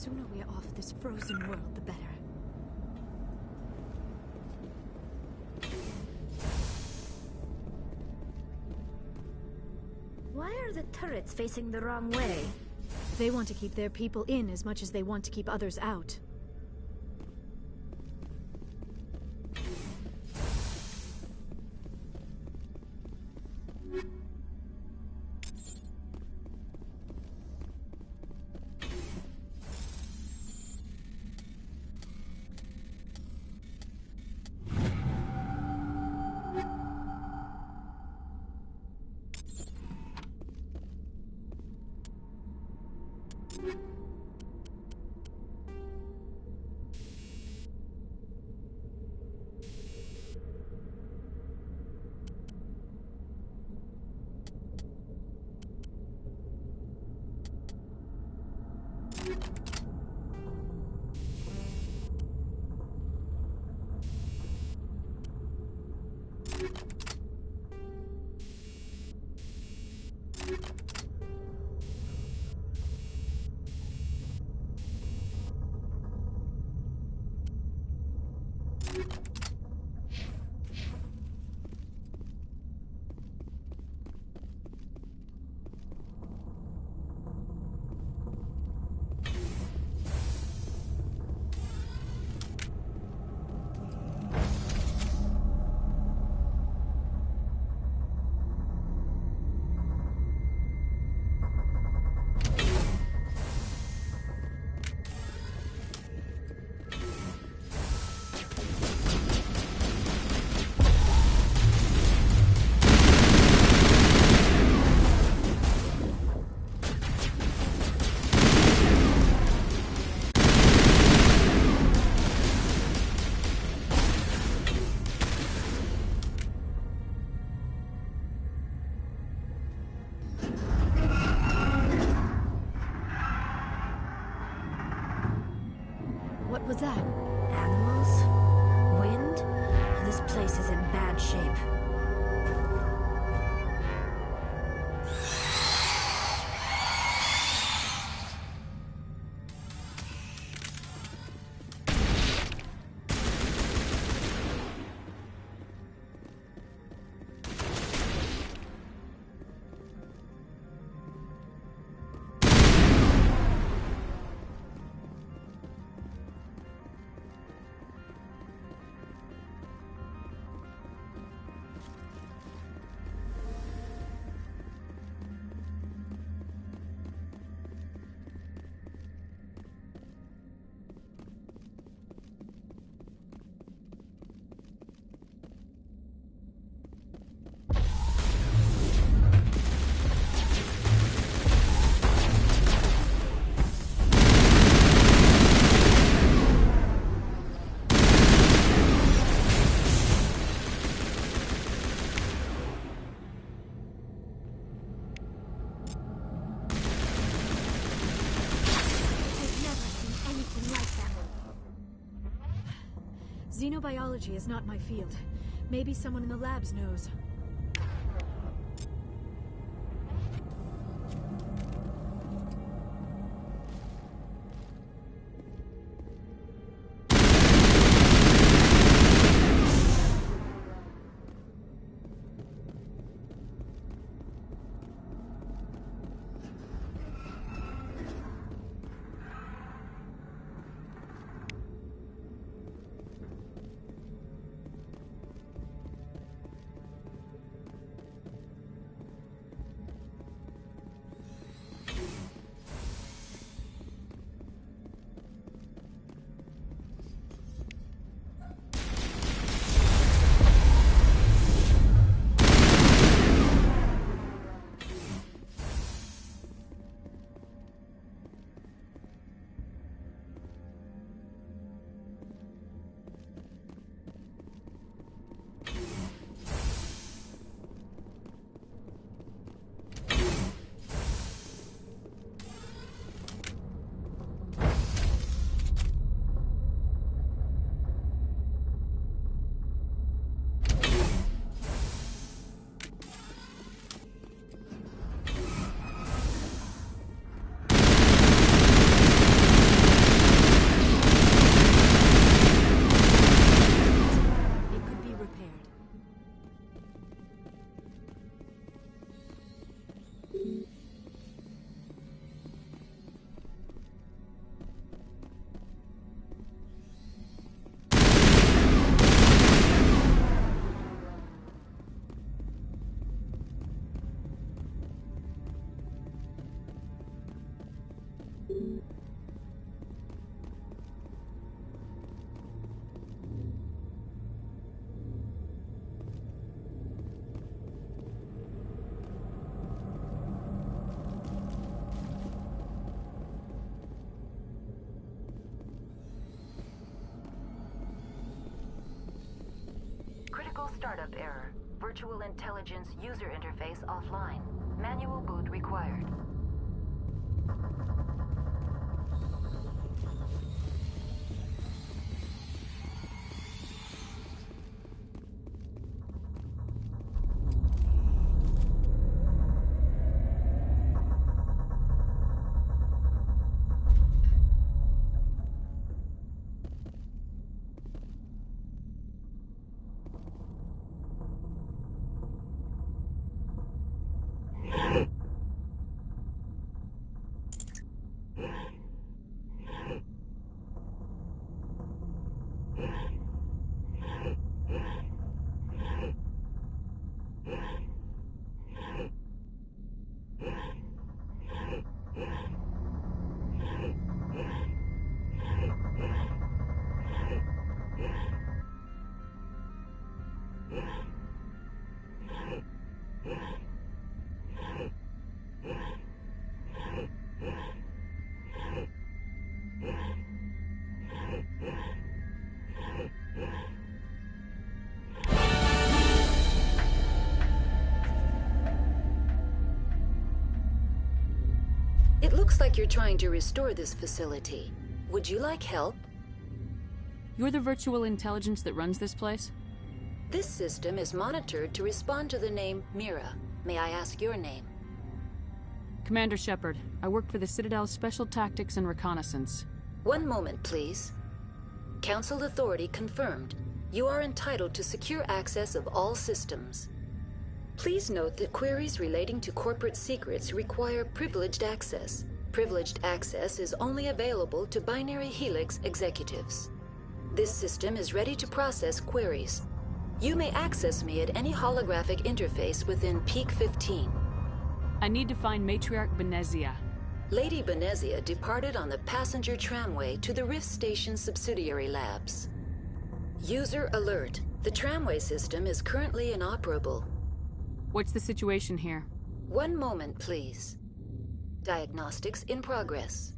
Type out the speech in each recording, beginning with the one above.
sooner we're off this frozen world, the better. Why are the turrets facing the wrong way? They want to keep their people in as much as they want to keep others out. What was that? Animals? Wind? This place is in bad shape. Xenobiology is not my field. Maybe someone in the labs knows. Critical startup error. Virtual intelligence user interface offline. Manual boot required. It looks like you're trying to restore this facility. Would you like help? You're the virtual intelligence that runs this place? This system is monitored to respond to the name Mira. May I ask your name? Commander Shepard. I work for the Citadel's Special Tactics and Reconnaissance. One moment, please. Council authority confirmed. You are entitled to secure access of all systems. Please note that queries relating to corporate secrets require privileged access. Privileged access is only available to Binary Helix executives. This system is ready to process queries. You may access me at any holographic interface within Peak 15. I need to find Matriarch Benezia. Lady Benezia departed on the passenger tramway to the Rift Station subsidiary labs. User alert. The tramway system is currently inoperable. What's the situation here? One moment, please. Diagnostics in progress.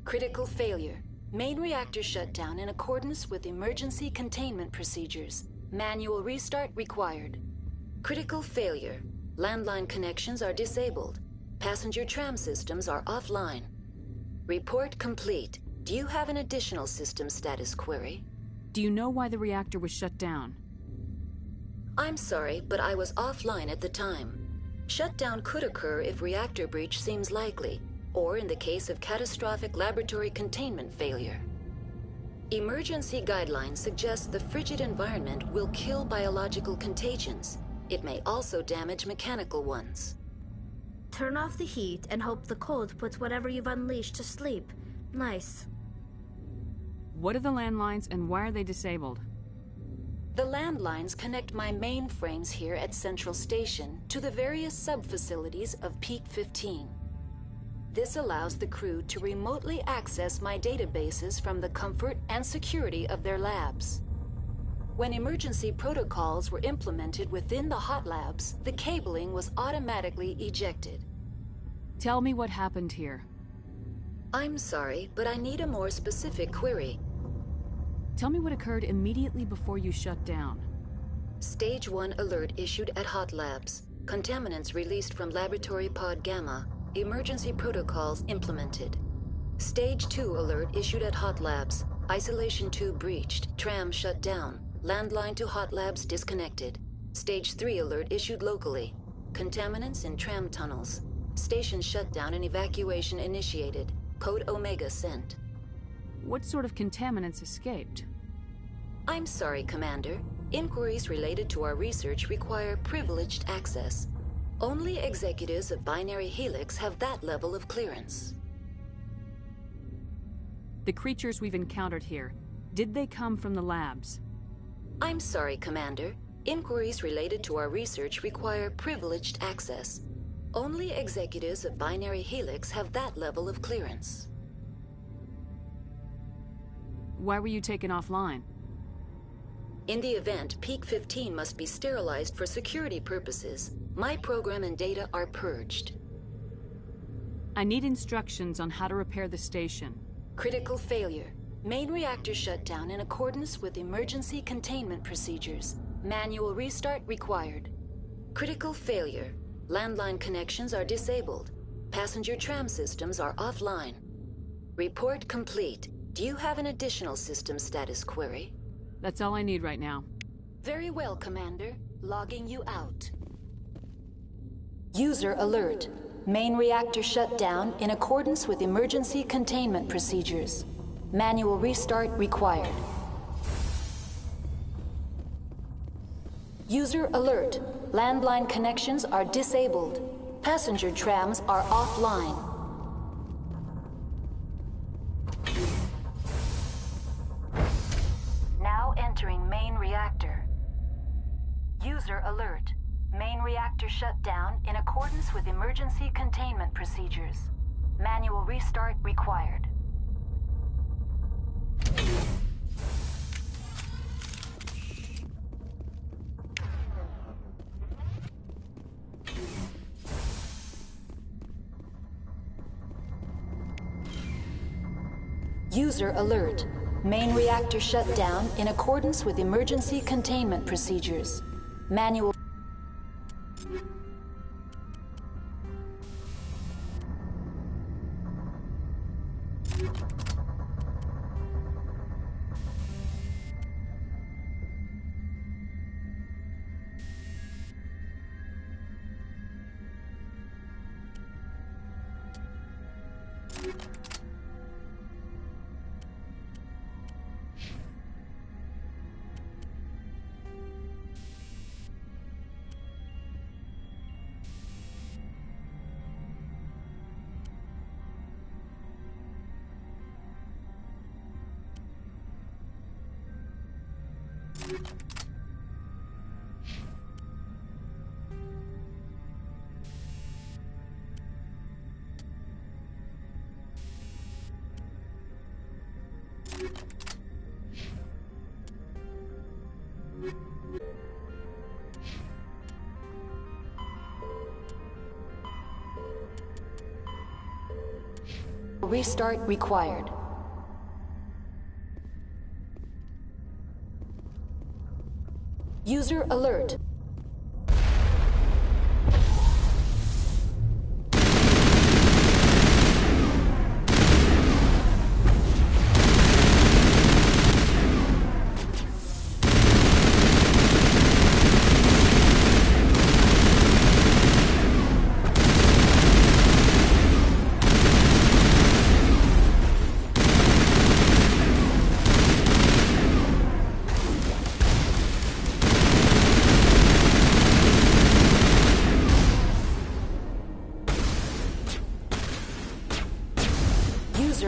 Critical failure. Main reactor shut down in accordance with emergency containment procedures. Manual restart required. Critical failure. Landline connections are disabled. Passenger tram systems are offline. Report complete. Do you have an additional system status query? Do you know why the reactor was shut down? I'm sorry, but I was offline at the time. Shutdown could occur if reactor breach seems likely, or in the case of catastrophic laboratory containment failure. Emergency guidelines suggest the frigid environment will kill biological contagions. It may also damage mechanical ones. Turn off the heat and hope the cold puts whatever you've unleashed to sleep. Nice. What are the landlines and why are they disabled? The landlines connect my mainframes here at Central Station to the various sub-facilities of Peak 15. This allows the crew to remotely access my databases from the comfort and security of their labs. When emergency protocols were implemented within the hot labs, the cabling was automatically ejected. Tell me what happened here. I'm sorry, but I need a more specific query. Tell me what occurred immediately before you shut down. Stage 1 alert issued at hot labs. Contaminants released from Laboratory Pod Gamma. Emergency protocols implemented. Stage 2 alert issued at hot labs. Isolation tube breached. Tram shut down. Landline to hot labs disconnected. Stage 3 alert issued locally. Contaminants in tram tunnels. Station shutdown and evacuation initiated. Code Omega sent. What sort of contaminants escaped? I'm sorry, Commander. Inquiries related to our research require privileged access. Only executives of Binary Helix have that level of clearance. The creatures we've encountered here, did they come from the labs? I'm sorry, Commander. Inquiries related to our research require privileged access. Only executives of Binary Helix have that level of clearance. Why were you taken offline? In the event, Peak 15 must be sterilized for security purposes. My program and data are purged. I need instructions on how to repair the station. Critical failure. Main reactor shut down in accordance with emergency containment procedures. Manual restart required. Critical failure. Landline connections are disabled. Passenger tram systems are offline. Report complete. Do you have an additional system status query? That's all I need right now. Very well, Commander. Logging you out. User alert. Main reactor shut down in accordance with emergency containment procedures. Manual restart required. User alert. Landline connections are disabled. Passenger trams are offline. Now entering main reactor. User alert. Main reactor shut down in accordance with emergency containment procedures. Manual restart required. User alert. Main reactor shut down in accordance with emergency containment procedures. Manual. Restart required. User alert.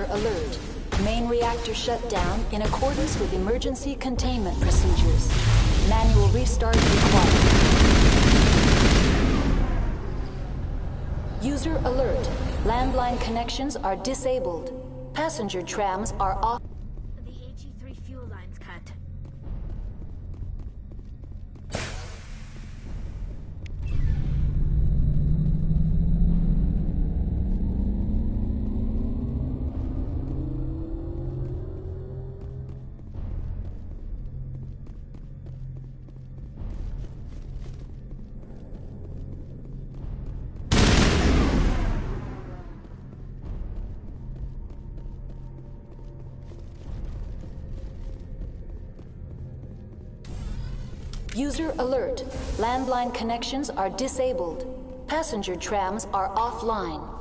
Alert. Main reactor shut down in accordance with emergency containment procedures. Manual restart required. User alert. Landline connections are disabled. Passenger trams are off. The AG3 fuel line's cut. User alert. Landline connections are disabled. Passenger trams are offline.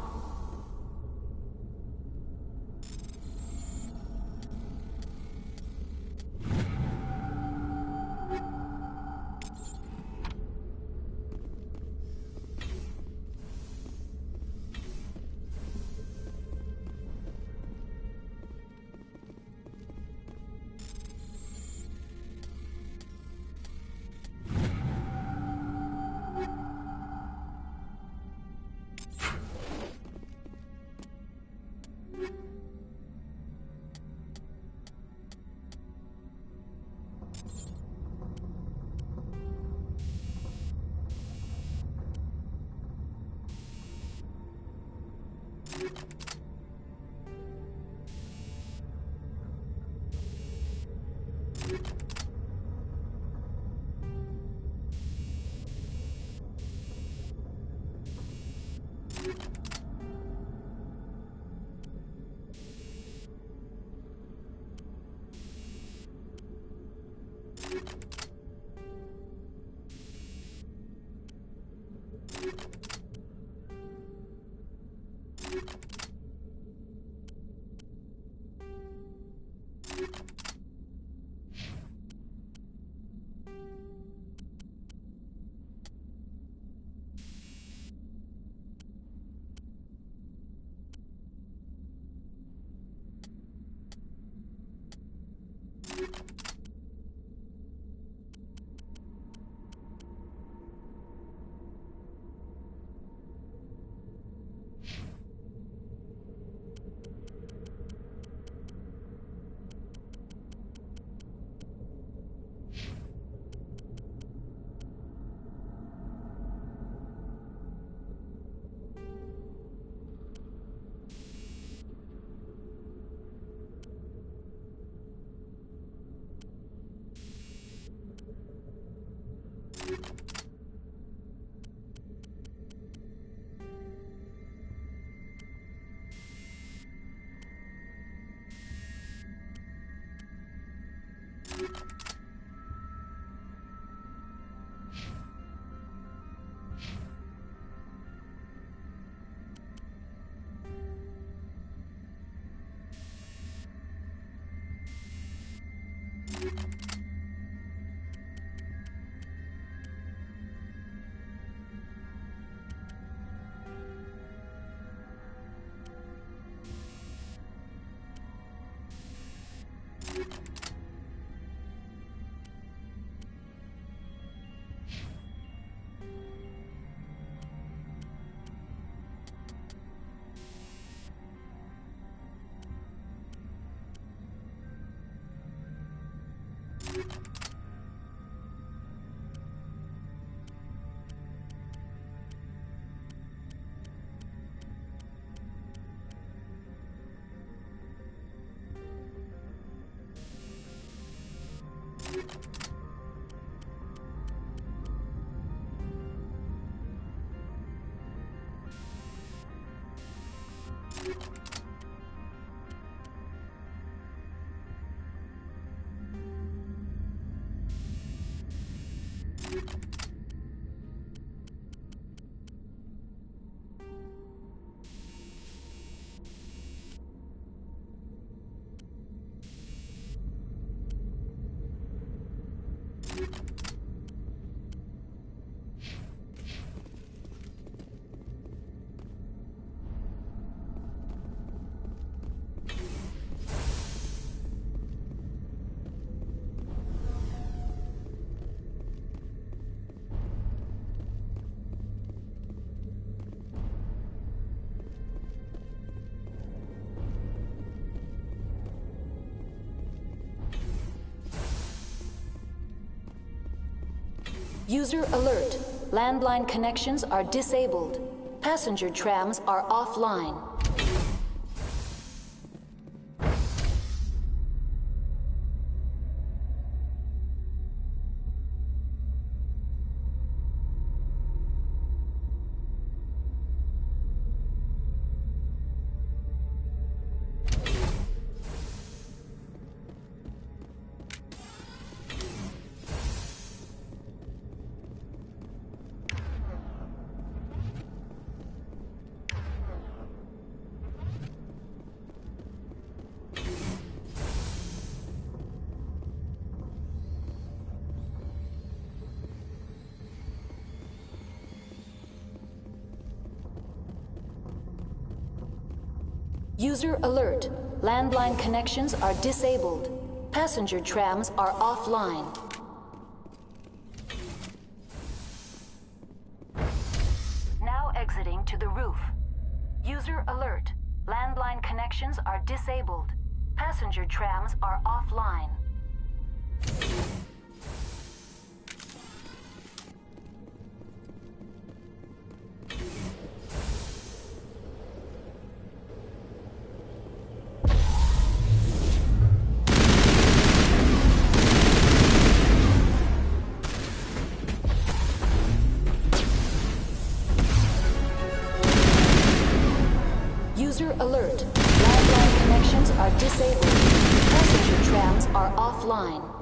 User alert. Landline connections are disabled. Passenger trams are offline. User alert. Landline connections are disabled. Passenger trams are offline. Now exiting to the roof. User alert. Landline connections are disabled. Passenger trams are offline. User alert. Landline connections are disabled. Passenger trams are offline.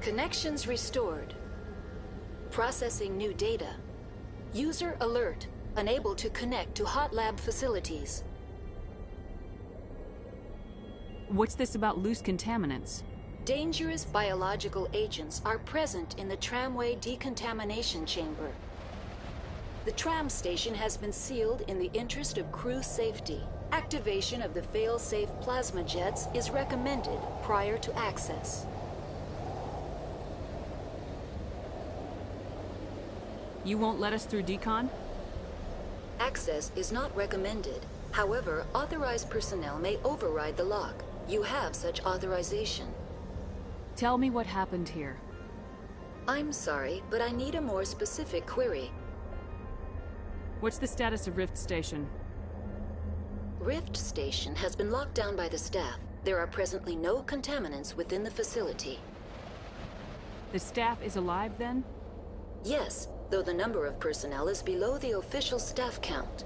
Connections restored. Processing new data. User alert. Unable to connect to hot lab facilities. What's this about loose contaminants? Dangerous biological agents are present in the tramway decontamination chamber. The tram station has been sealed in the interest of crew safety. Activation of the fail-safe plasma jets is recommended prior to access. You won't let us through decon? Access is not recommended. However, authorized personnel may override the lock. You have such authorization. Tell me what happened here. I'm sorry, but I need a more specific query. What's the status of Rift Station? Rift Station has been locked down by the staff. There are presently no contaminants within the facility. The staff is alive then? Yes, though the number of personnel is below the official staff count.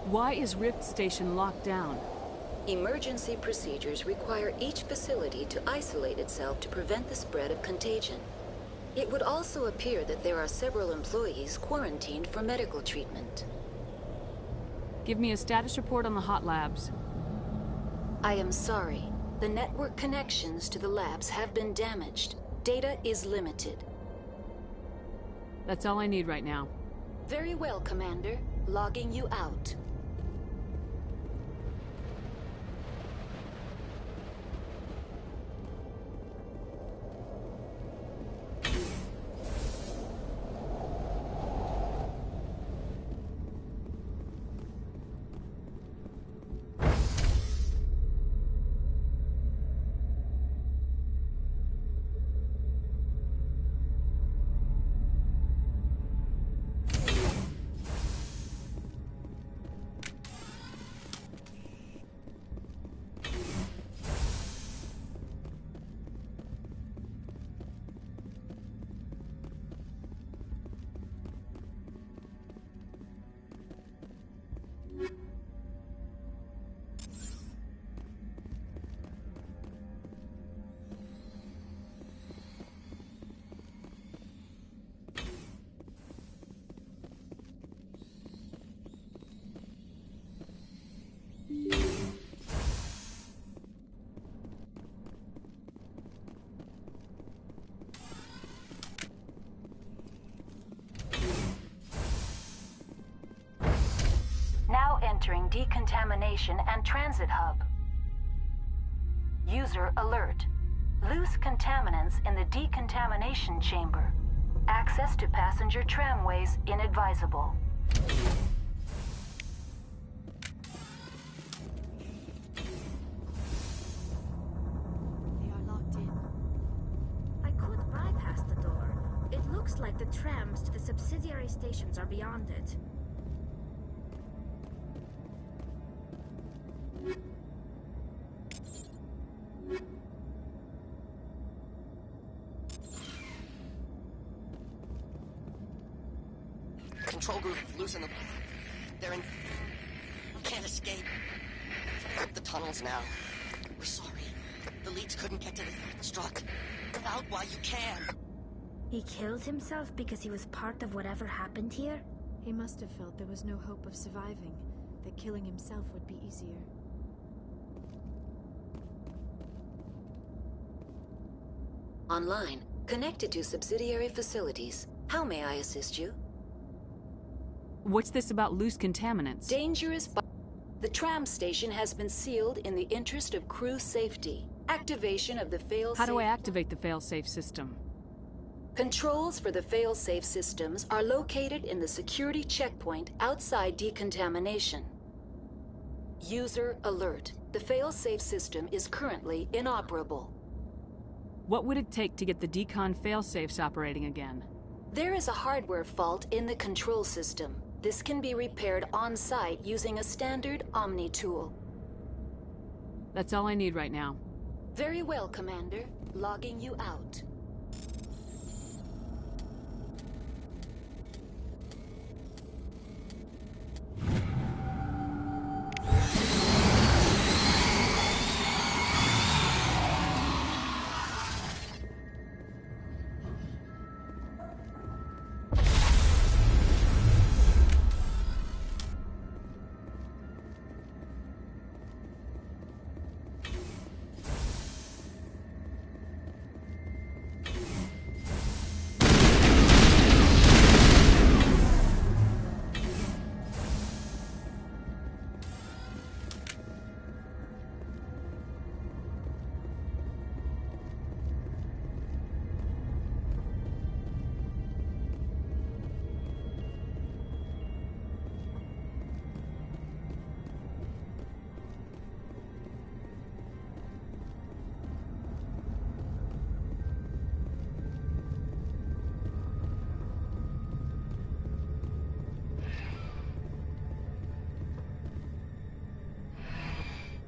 Why is Rift Station locked down? Emergency procedures require each facility to isolate itself to prevent the spread of contagion. It would also appear that there are several employees quarantined for medical treatment. Give me a status report on the hot labs. I am sorry. The network connections to the labs have been damaged. Data is limited. That's all I need right now. Very well, Commander. Logging you out. Entering decontamination and transit hub. User alert. Loose contaminants in the decontamination chamber. Access to passenger tramways inadvisable. Looks like the trams to the subsidiary stations are beyond it. Control group losing the... They're in... Can't escape. Up the tunnels now. We're sorry. The leads couldn't get to the struck. Get out while you can. He killed himself because he was part of whatever happened here? He must have felt there was no hope of surviving, that killing himself would be easier. Online, connected to subsidiary facilities. How may I assist you? What's this about loose contaminants? Dangerous. The tram station has been sealed in the interest of crew safety. Activation of the fail-safe... How do I activate the fail-safe system? Controls for the fail-safe systems are located in the security checkpoint outside decontamination. User alert. The fail-safe system is currently inoperable. What would it take to get the decon fail-safes operating again? There is a hardware fault in the control system. This can be repaired on-site using a standard Omni tool. That's all I need right now. Very well, Commander. Logging you out.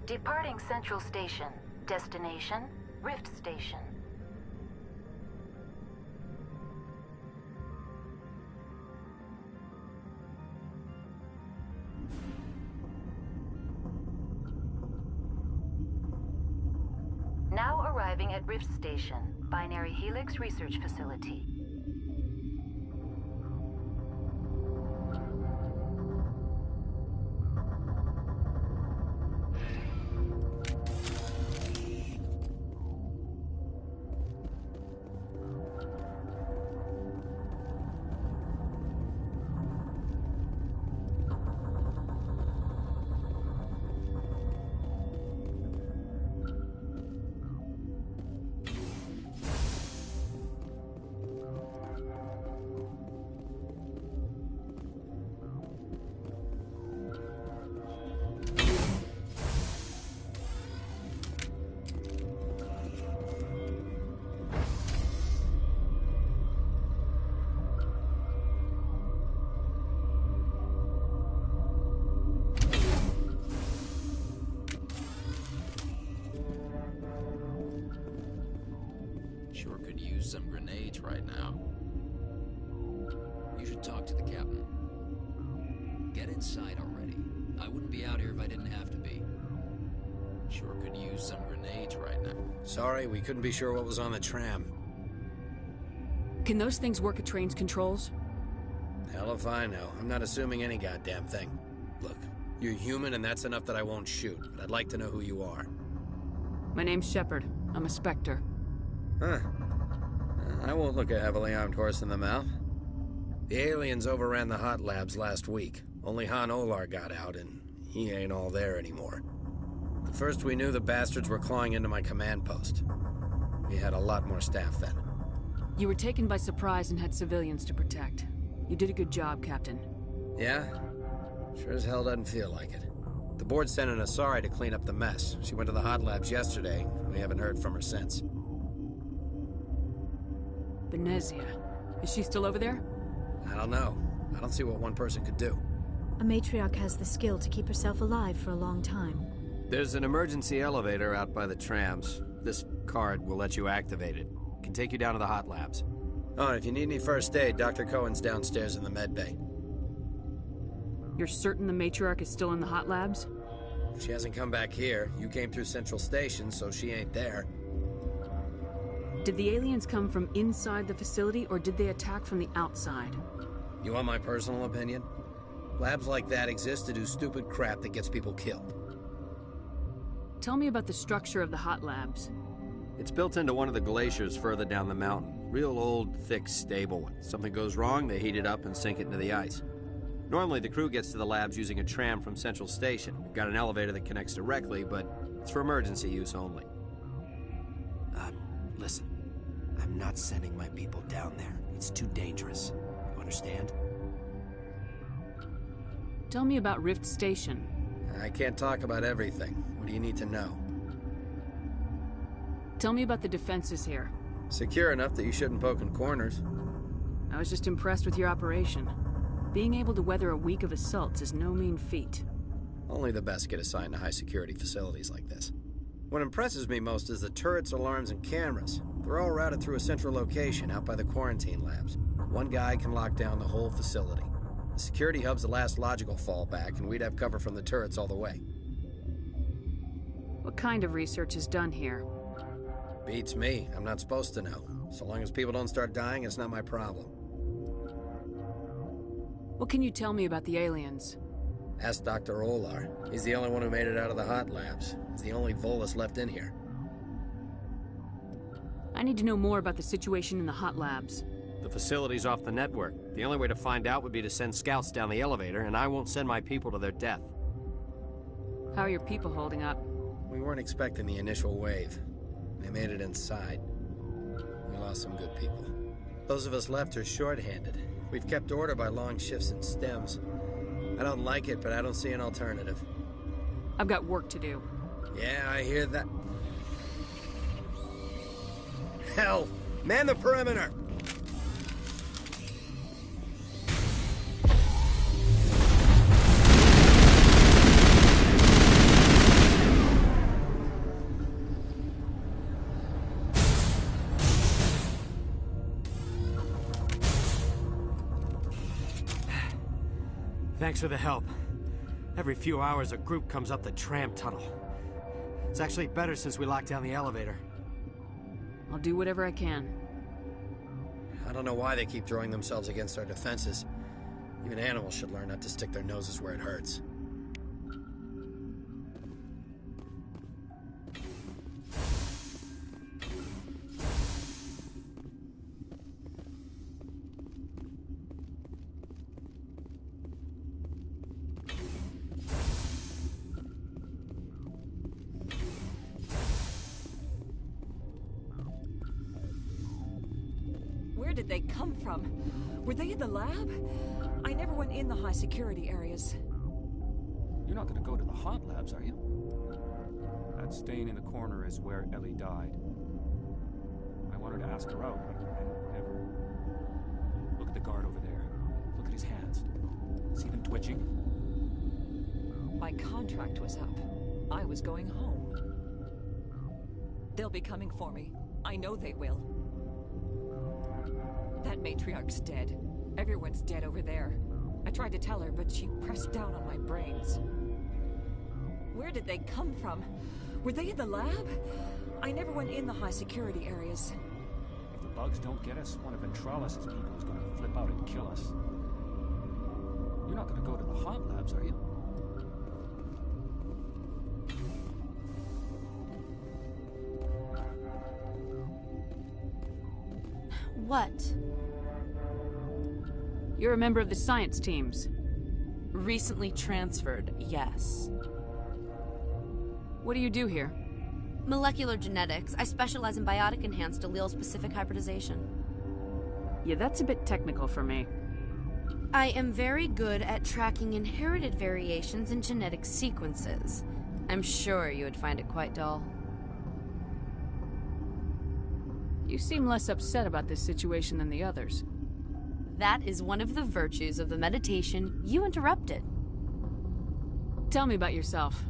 Departing Central Station. Destination, Rift Station. Now arriving at Rift Station, Binary Helix Research Facility. Sure could use some grenades right now. You should talk to the captain. Get inside already. I wouldn't be out here if I didn't have to be. Sure could use some grenades right now. Sorry, we couldn't be sure what was on the tram. Can those things work at train's controls? Hell if I know. I'm not assuming any goddamn thing. Look, you're human and that's enough that I won't shoot, but I'd like to know who you are. My name's Shepard. I'm a Spectre. Huh. I won't look a heavily armed horse in the mouth. The aliens overran the hot labs last week. Only Han Olar got out, and he ain't all there anymore. The first we knew, the bastards were clawing into my command post. We had a lot more staff then. You were taken by surprise and had civilians to protect. You did a good job, Captain. Yeah? Sure as hell doesn't feel like it. The board sent an Asari to clean up the mess. She went to the hot labs yesterday. We haven't heard from her since. Benezia. Is she still over there? I don't know. I don't see what one person could do. A matriarch has the skill to keep herself alive for a long time. There's an emergency elevator out by the trams. This card will let you activate it. It can take you down to the hot labs. Oh, and if you need any first aid, Dr. Cohen's downstairs in the med bay. You're certain the matriarch is still in the hot labs? She hasn't come back here. You came through Central Station, so she ain't there. Did the aliens come from inside the facility, or did they attack from the outside? You want my personal opinion? Labs like that exist to do stupid crap that gets people killed. Tell me about the structure of the hot labs. It's built into one of the glaciers further down the mountain. Real old, thick, stable one. Something goes wrong, they heat it up and sink it into the ice. Normally, the crew gets to the labs using a tram from Central Station. We've got an elevator that connects directly, but it's for emergency use only. Listen. I'm not sending my people down there. It's too dangerous. You understand? Tell me about Rift Station. I can't talk about everything. What do you need to know? Tell me about the defenses here. Secure enough that you shouldn't poke in corners. I was just impressed with your operation. Being able to weather a week of assaults is no mean feat. Only the best get assigned to high-security facilities like this. What impresses me most is the turrets, alarms, and cameras. They're all routed through a central location out by the quarantine labs. One guy can lock down the whole facility. The security hub's the last logical fallback, and we'd have cover from the turrets all the way. What kind of research is done here? Beats me. I'm not supposed to know. So long as people don't start dying, it's not my problem. What can you tell me about the aliens? Ask Dr. Olar. He's the only one who made it out of the hot labs. He's the only Volus left in here. I need to know more about the situation in the hot labs. The facility's off the network. The only way to find out would be to send scouts down the elevator, and I won't send my people to their death. How are your people holding up? We weren't expecting the initial wave. They made it inside. We lost some good people. Those of us left are short-handed. We've kept order by long shifts and stems. I don't like it, but I don't see an alternative. I've got work to do. Yeah, I hear that. Hell! Man the perimeter! Thanks for the help. Every few hours, a group comes up the tram tunnel. It's actually better since we locked down the elevator. I'll do whatever I can. I don't know why they keep throwing themselves against our defenses. Even animals should learn not to stick their noses where it hurts. Where did they come from? Were they in the lab? I never went in the high security areas. You're not gonna go to the hot labs, are you? That stain in the corner is where Ellie died. I wanted to ask her out, but I never... Look at the guard over there. Look at his hands. See them twitching? My contract was up. I was going home. They'll be coming for me. I know they will. That matriarch's dead. Everyone's dead over there. I tried to tell her, but she pressed down on my brains. Where did they come from? Were they in the lab? I never went in the high security areas. If the bugs don't get us, one of Ventralis' people is gonna flip out and kill us. You're not gonna go to the hot labs, are you? What? You're a member of the science teams. Recently transferred, yes. What do you do here? Molecular genetics. I specialize in biotic-enhanced allele-specific hybridization. Yeah, that's a bit technical for me. I am very good at tracking inherited variations in genetic sequences. I'm sure you would find it quite dull. You seem less upset about this situation than the others. That is one of the virtues of the meditation you interrupted. Tell me about yourself.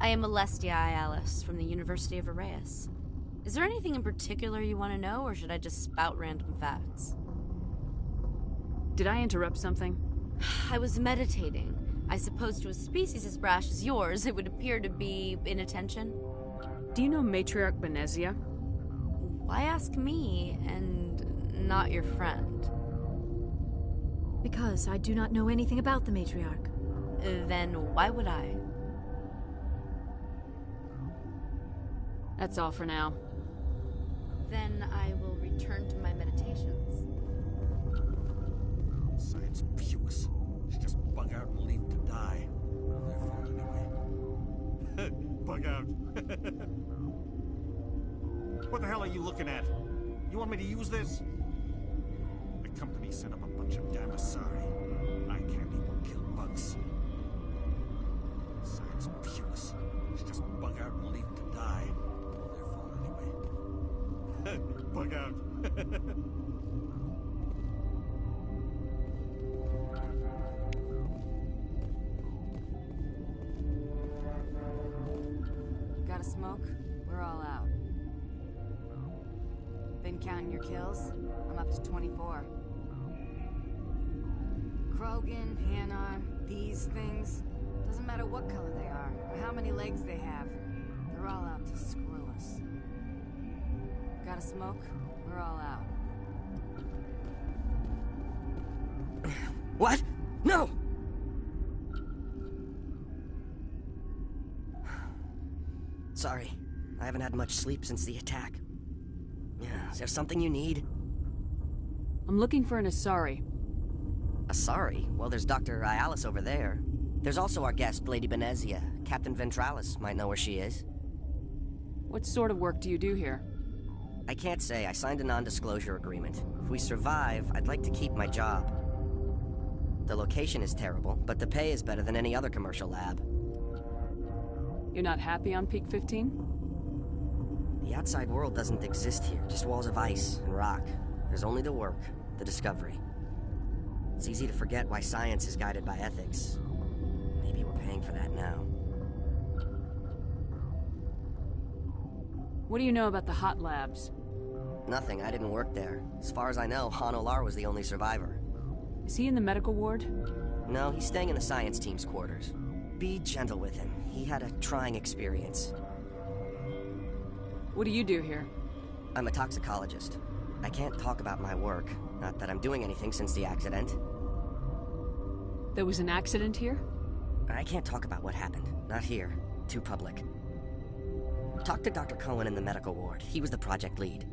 I am Alestia Alice from the University of Arraeus. Is there anything in particular you want to know, or should I just spout random facts? Did I interrupt something? I was meditating. I suppose to a species as brash as yours, it would appear to be inattention. Do you know Matriarch Benezia? Why ask me, and not your friend? Because I do not know anything about the matriarch. Then why would I? That's all for now. Then I will return to my meditations. Science pukes. She just bug out and leave to die. Their fault anyway. Bug out. What the hell are you looking at? You want me to use this? The company set up a bunch of damn Asari. I can't even kill bugs. Science pukes. She just bug out and leave to die. Their fault anyway. Bug out. Got a smoke? We're all out. Been counting your kills? I'm up to 24. Krogan, Hanar, these things. Doesn't matter what color they are, or how many legs they have. They're all out to screw us. Got a smoke? We're all out. What? No! Sorry. I haven't had much sleep since the attack. Yeah, is there something you need? I'm looking for an Asari. Asari? Well, there's Dr. Ialis over there. There's also our guest, Lady Benezia. Captain Ventralis might know where she is. What sort of work do you do here? I can't say. I signed a non-disclosure agreement. If we survive, I'd like to keep my job. The location is terrible, but the pay is better than any other commercial lab. You're not happy on Peak 15? The outside world doesn't exist here, just walls of ice and rock. There's only the work, the discovery. It's easy to forget why science is guided by ethics. Maybe we're paying for that now. What do you know about the hot labs? Nothing, I didn't work there. As far as I know, Han Olar was the only survivor. Is he in the medical ward? No, he's staying in the science team's quarters. Be gentle with him. He had a trying experience. What do you do here? I'm a toxicologist. I can't talk about my work. Not that I'm doing anything since the accident. There was an accident here? I can't talk about what happened. Not here. Too public. Talk to Dr. Cohen in the medical ward. He was the project lead.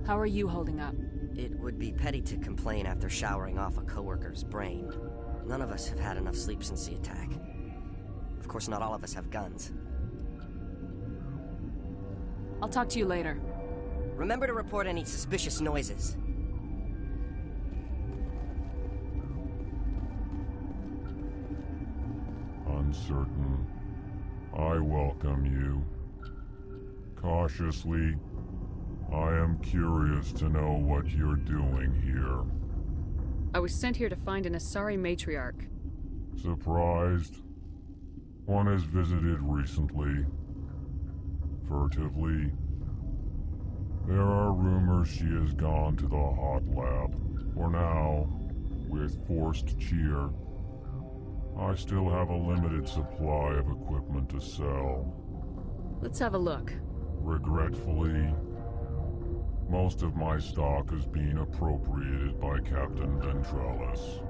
How are you holding up? It would be petty to complain after showering off a coworker's brain. None of us have had enough sleep since the attack. Of course, not all of us have guns. I'll talk to you later. Remember to report any suspicious noises. Uncertain. I welcome you. Cautiously, I am curious to know what you're doing here. I was sent here to find an Asari matriarch. Surprised? One has visited recently. Furtively. There are rumors she has gone to the hot lab. For now, with forced cheer, I still have a limited supply of equipment to sell. Let's have a look. Regretfully, most of my stock is being appropriated by Captain Ventralis.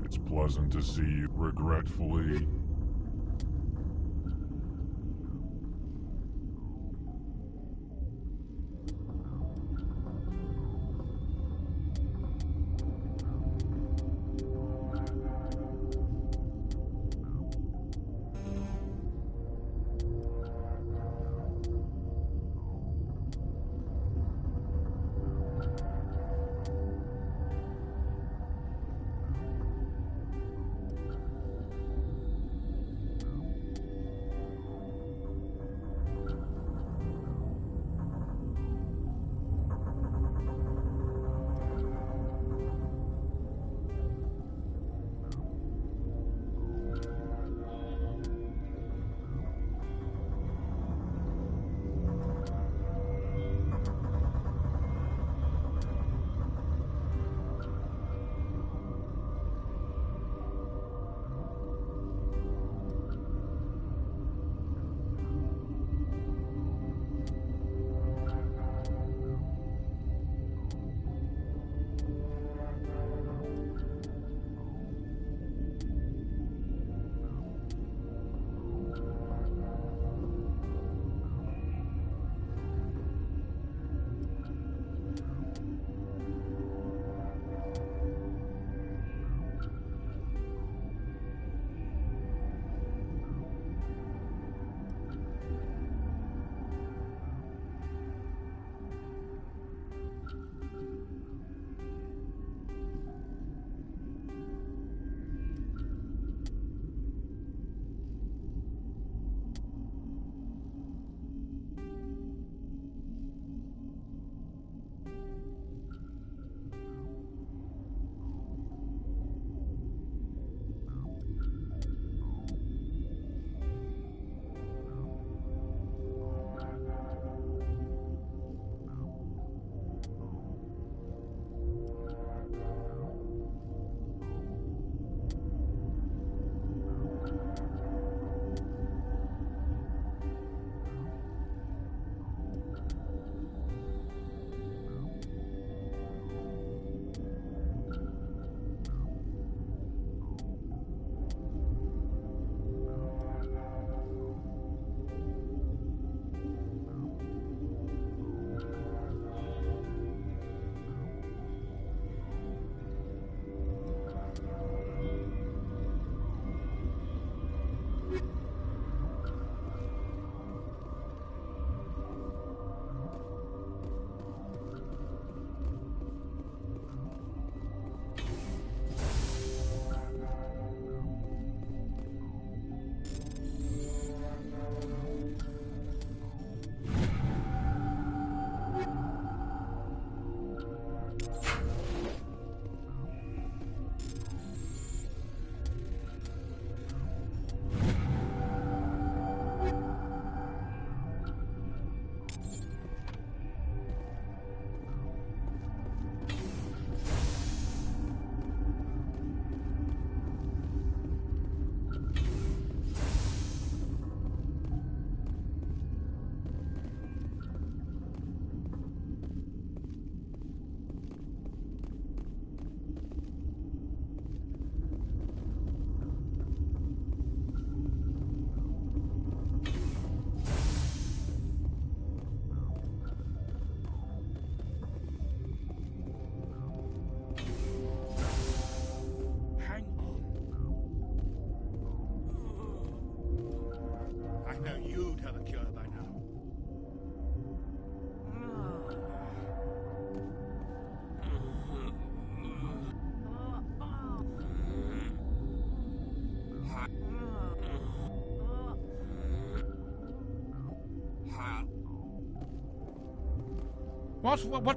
It's pleasant to see you. Regretfully,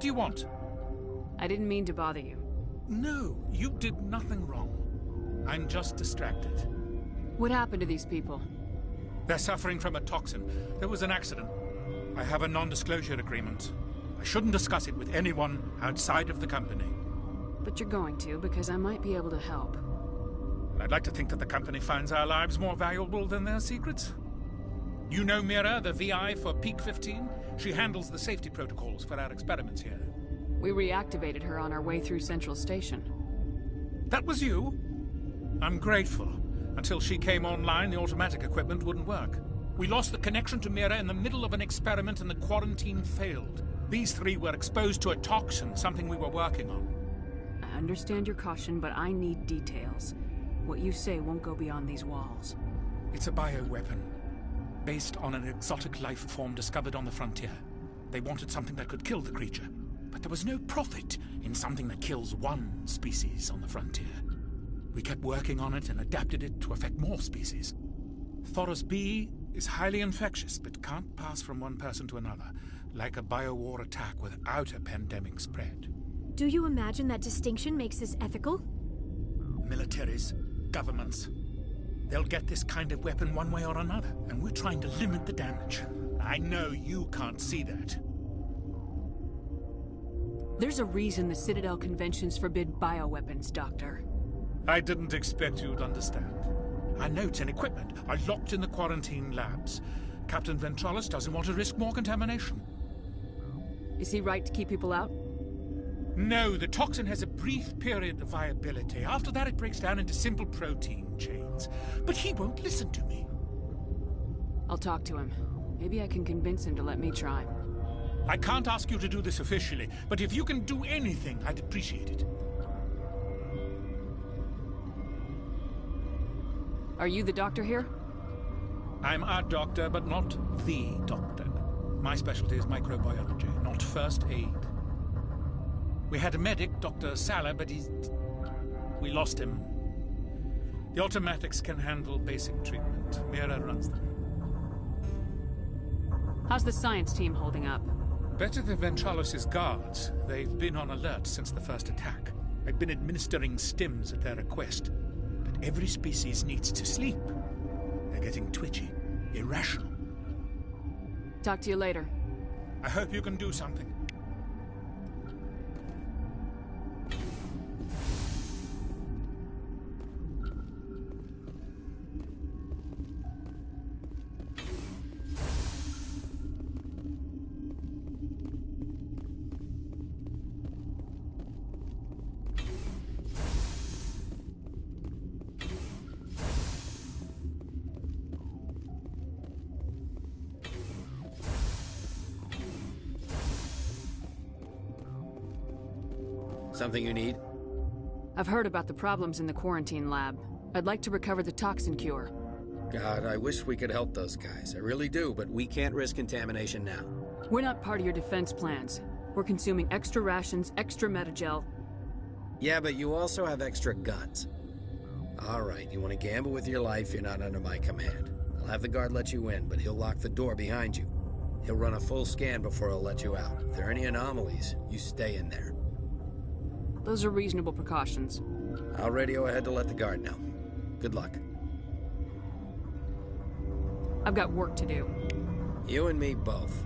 What do you want? I didn't mean to bother you. No, you did nothing wrong. I'm just distracted. What happened to these people? They're suffering from a toxin. There was an accident. I have a non-disclosure agreement. I shouldn't discuss it with anyone outside of the company. But you're going to, because I might be able to help. And I'd like to think that the company finds our lives more valuable than their secrets. You know Mira, the VI for Peak 15? She handles the safety protocols for our experiments here. We reactivated her on our way through Central Station. That was you? I'm grateful. Until she came online, the automatic equipment wouldn't work. We lost the connection to Mira in the middle of an experiment and the quarantine failed. These three were exposed to a toxin, something we were working on. I understand your caution, but I need details. What you say won't go beyond these walls. It's a bioweapon, based on an exotic life form discovered on the frontier. They wanted something that could kill the creature, but there was no profit in something that kills one species on the frontier. We kept working on it and adapted it to affect more species. Thoros B is highly infectious, but can't pass from one person to another, like a biowar attack without a pandemic spread. Do you imagine that distinction makes this ethical? Militaries, governments, they'll get this kind of weapon one way or another, and we're trying to limit the damage. I know you can't see that. There's a reason the Citadel conventions forbid bioweapons, Doctor. I didn't expect you'd understand. Our notes and equipment are locked in the quarantine labs. Captain Ventralis doesn't want to risk more contamination. Is he right to keep people out? No, the toxin has a brief period of viability. After that, it breaks down into simple protein chains. But he won't listen to me. I'll talk to him. Maybe I can convince him to let me try. I can't ask you to do this officially, but if you can do anything, I'd appreciate it. Are you the doctor here? I'm a doctor, but not the doctor. My specialty is microbiology, not first aid. We had a medic, Dr. Sala, but we lost him. The automatics can handle basic treatment. Mira runs them. How's the science team holding up? Better than Ventralis' guards. They've been on alert since the first attack. I've been administering stims at their request. But every species needs to sleep. They're getting twitchy, irrational. Talk to you later. I hope you can do something. Something you need? I've heard about the problems in the quarantine lab. I'd like to recover the toxin cure. God, I wish we could help those guys. I really do, but we can't risk contamination now. We're not part of your defense plans. We're consuming extra rations, extra metagel. Yeah, but you also have extra guns. All right, you want to gamble with your life, you're not under my command. I'll have the guard let you in, but he'll lock the door behind you. He'll run a full scan before he'll let you out. If there are any anomalies, you stay in there. Those are reasonable precautions. I'll radio ahead to let the guard know. Good luck. I've got work to do. You and me both.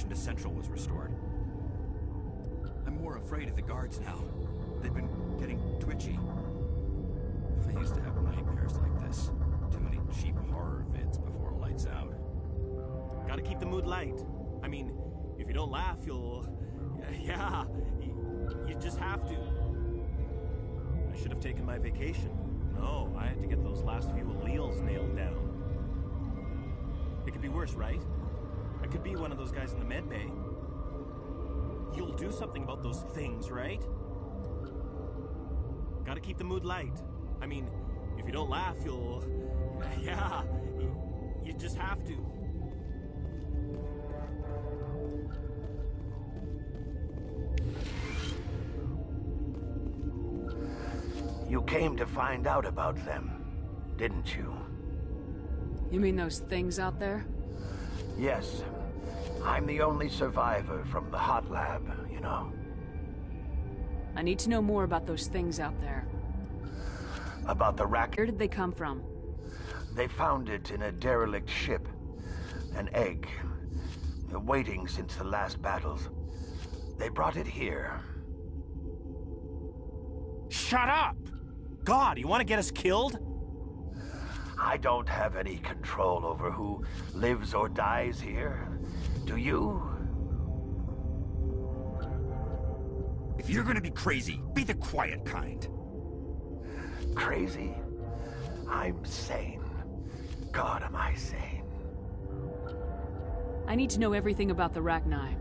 To Central was restored. I'm more afraid of the guards now. They've been getting twitchy. I used to have nightmares like this. Too many cheap horror vids before lights out. Gotta keep the mood light. I mean, if you don't laugh, you'll... Yeah, you just have to. I should have taken my vacation. No, I had to get those last few alleles nailed down. It could be worse, right? I could be one of those guys in the med bay. You'll do something about those things, right? Gotta keep the mood light. I mean, if you don't laugh, you'll... Yeah, you just have to. You came to find out about them, didn't you? You mean those things out there? Yes. I'm the only survivor from the hot lab, you know. I need to know more about those things out there. About the rack... Where did they come from? They found it in a derelict ship. An egg. Waiting since the last battles. They brought it here. Shut up! God, you want to get us killed? I don't have any control over who lives or dies here. Do you? If you're gonna be crazy, be the quiet kind. Crazy? I'm sane. God, am I sane? I need to know everything about the Rachni.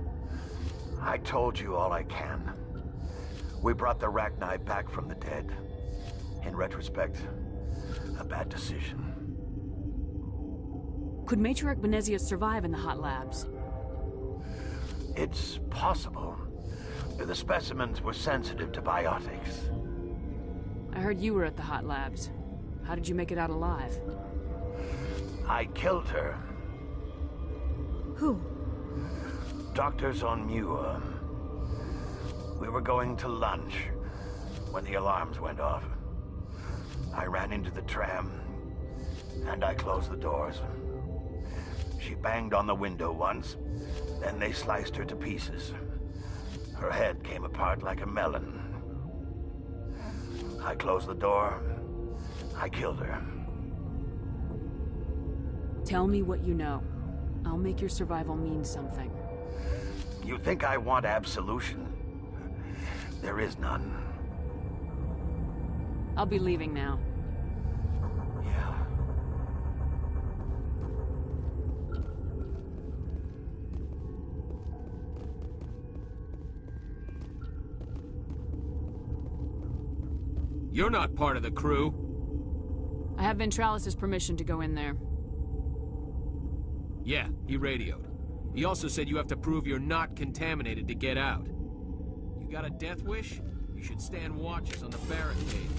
I told you all I can. We brought the Rachni back from the dead. In retrospect, a bad decision. Could Matriarch Benezia survive in the hot labs? It's possible. The specimens were sensitive to biotics. I heard you were at the hot labs. How did you make it out alive? I killed her. Who? Doctors on Muir. We were going to lunch when the alarms went off. I ran into the tram, and I closed the doors. She banged on the window once, then they sliced her to pieces. Her head came apart like a melon. I closed the door. I killed her. Tell me what you know. I'll make your survival mean something. You think I want absolution? There is none. I'll be leaving now. Yeah. You're not part of the crew. I have Ventralis' permission to go in there. Yeah, he radioed. He also said you have to prove you're not contaminated to get out. You got a death wish? You should stand watches on the barricade.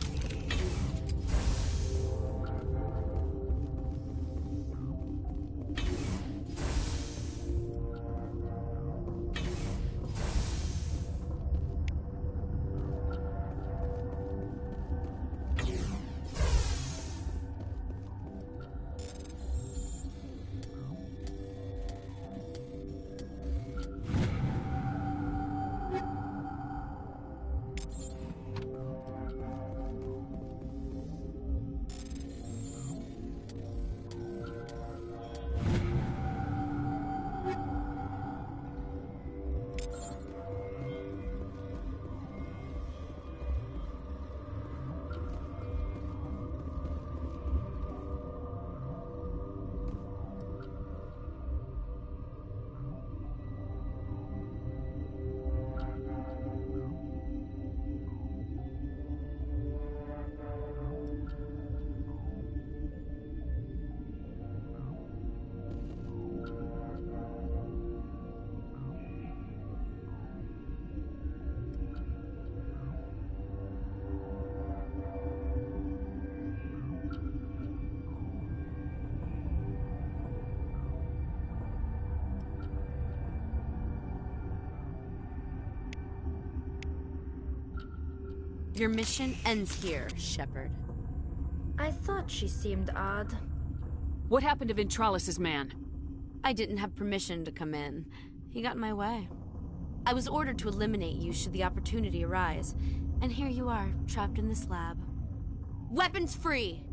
Your mission ends here, Shepard. I thought she seemed odd. What happened to Ventralis' man? I didn't have permission to come in. He got in my way. I was ordered to eliminate you should the opportunity arise. And here you are, trapped in this lab. Weapons free!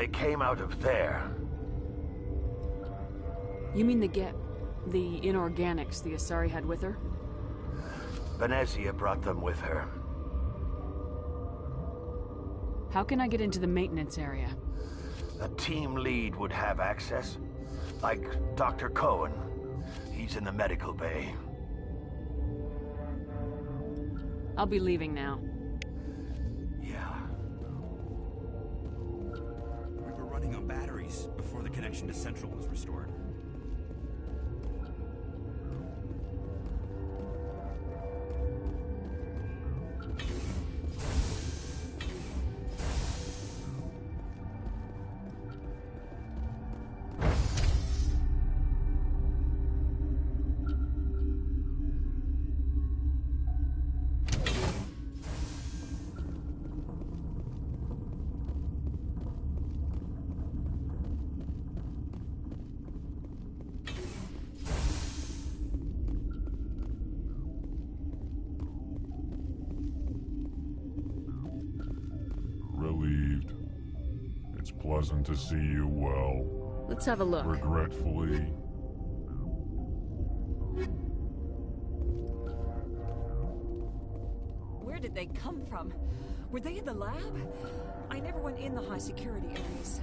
They came out of there. You mean the inorganics the Asari had with her? Venezia brought them with her. How can I get into the maintenance area? A team lead would have access. Like Dr. Cohen. He's in the medical bay. I'll be leaving now. Yeah. We were running on batteries before the connection to Central was restored. Relieved. It's pleasant to see you well. Let's have a look. Regretfully. Where did they come from? Were they in the lab? I never went in the high security areas.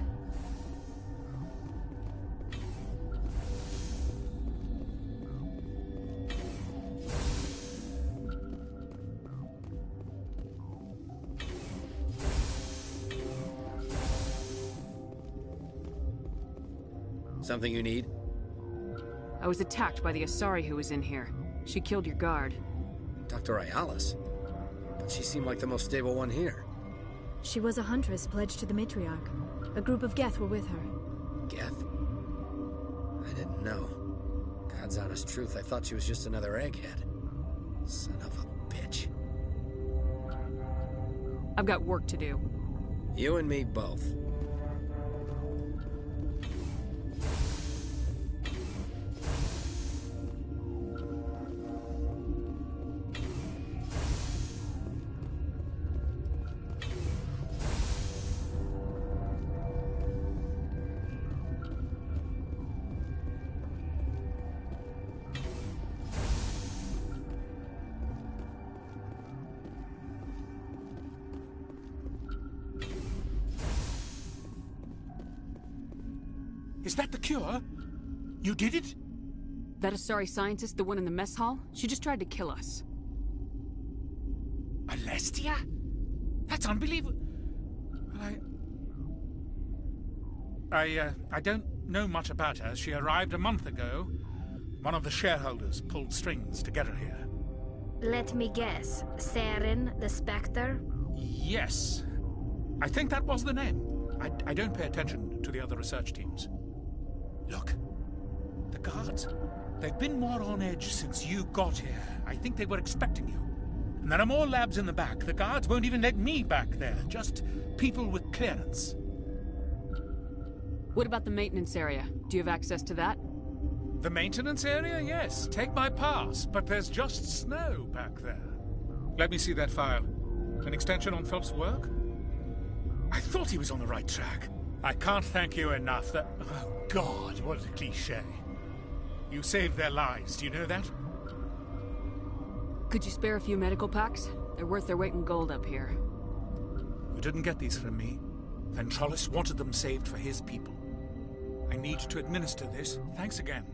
Something you need? I was attacked by the Asari who was in here. She killed your guard. Dr. Ayalis? But she seemed like the most stable one here. She was a huntress pledged to the matriarch. A group of Geth were with her. Geth? I didn't know. God's honest truth, I thought she was just another egghead. Son of a bitch. I've got work to do. You and me both. Is that the cure? You did it? That Asari scientist, the one in the mess hall? She just tried to kill us. Alestia? That's unbelievable. I don't know much about her. She arrived a month ago. One of the shareholders pulled strings to get her here. Let me guess. Saren, the Spectre? Yes. I think that was the name. I don't pay attention to the other research teams. Look. The guards. They've been more on edge since you got here. I think they were expecting you. And there are more labs in the back. The guards won't even let me back there. Just people with clearance. What about the maintenance area? Do you have access to that? The maintenance area? Yes. Take my pass. But there's just snow back there. Let me see that file. An extension on Phelps' work? I thought he was on the right track. I can't thank you enough. That... Oh, God, what a cliché. You saved their lives, do you know that? Could you spare a few medical packs? They're worth their weight in gold up here. You didn't get these from me. Ventrolis wanted them saved for his people. I need to administer this. Thanks again.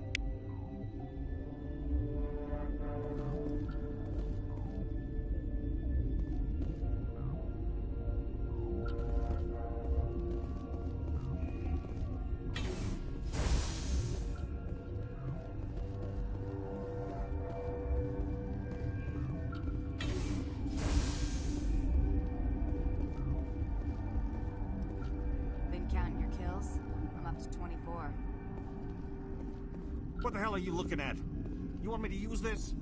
What the hell are you looking at? You want me to use this?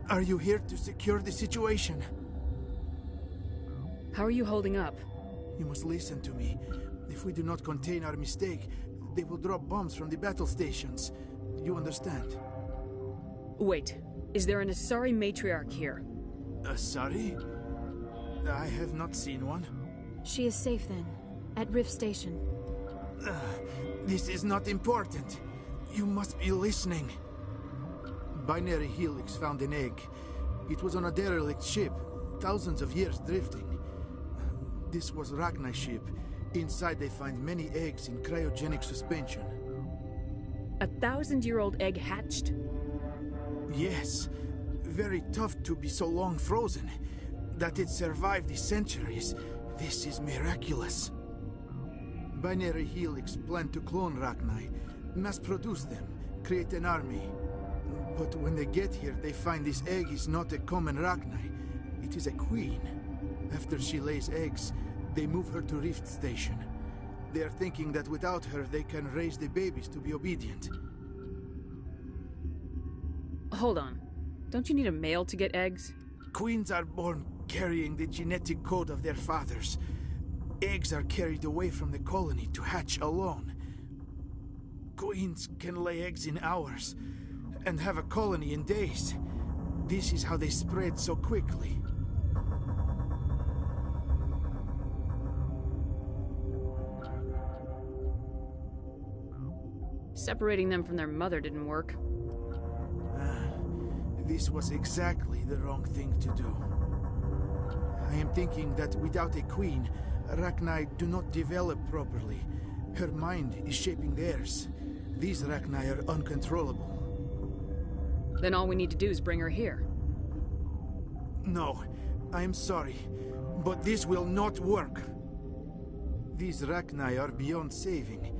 Are you here to secure the situation? How are you holding up? You must listen to me. If we do not contain our mistake, they will drop bombs from the battle stations. You understand? Wait, is there an Asari matriarch here? Asari? I have not seen one. She is safe then, at Rift Station. This is not important. You must be listening. Binary Helix found an egg. It was on a derelict ship, thousands of years drifting. This was Rachni's ship. Inside they find many eggs in cryogenic suspension. 1,000-year-old egg hatched? Yes. Very tough to be so long frozen. That it survived the centuries, this is miraculous. Binary Helix planned to clone Rachni, mass-produce them, create an army. But when they get here, they find this egg is not a common Rachni. It is a queen. After she lays eggs, they move her to Rift Station. They are thinking that without her, they can raise the babies to be obedient. Hold on. Don't you need a male to get eggs? Queens are born carrying the genetic code of their fathers. Eggs are carried away from the colony to hatch alone. Queens can lay eggs in hours and have a colony in days. This is how they spread so quickly. Separating them from their mother didn't work. This was exactly the wrong thing to do. I am thinking that without a queen, Rachni do not develop properly. Her mind is shaping theirs. These Rachni are uncontrollable. Then all we need to do is bring her here. No, I am sorry, but this will not work. These Rachni are beyond saving.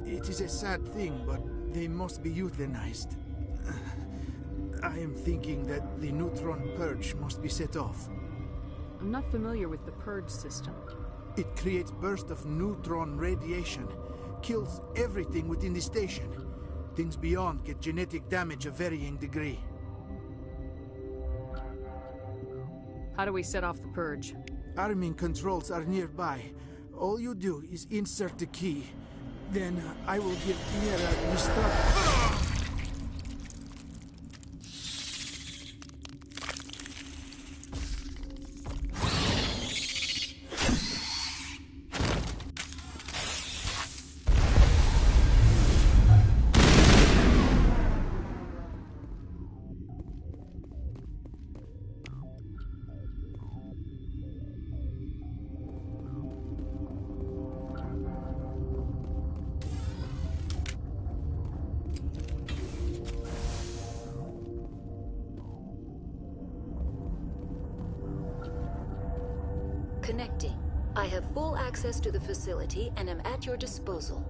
It is a sad thing, but they must be euthanized. I am thinking that the neutron purge must be set off. I'm not familiar with the purge system. It creates bursts of neutron radiation, kills everything within the station. Things beyond get genetic damage of varying degree. How do we set off the purge? Arming controls are nearby. All you do is insert the key. Then I will give Kiera the start. Connecting. I have full access to the facility and am at your disposal.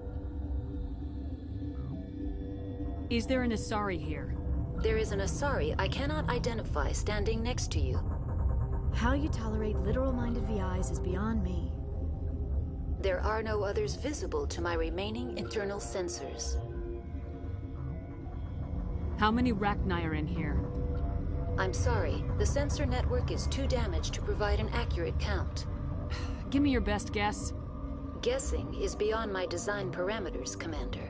Is there an Asari here? There is an Asari I cannot identify standing next to you. How you tolerate literal-minded VIs is beyond me. There are no others visible to my remaining internal sensors. How many Rachni are in here? I'm sorry, the sensor network is too damaged to provide an accurate count. Give me your best guess. Guessing is beyond my design parameters, Commander.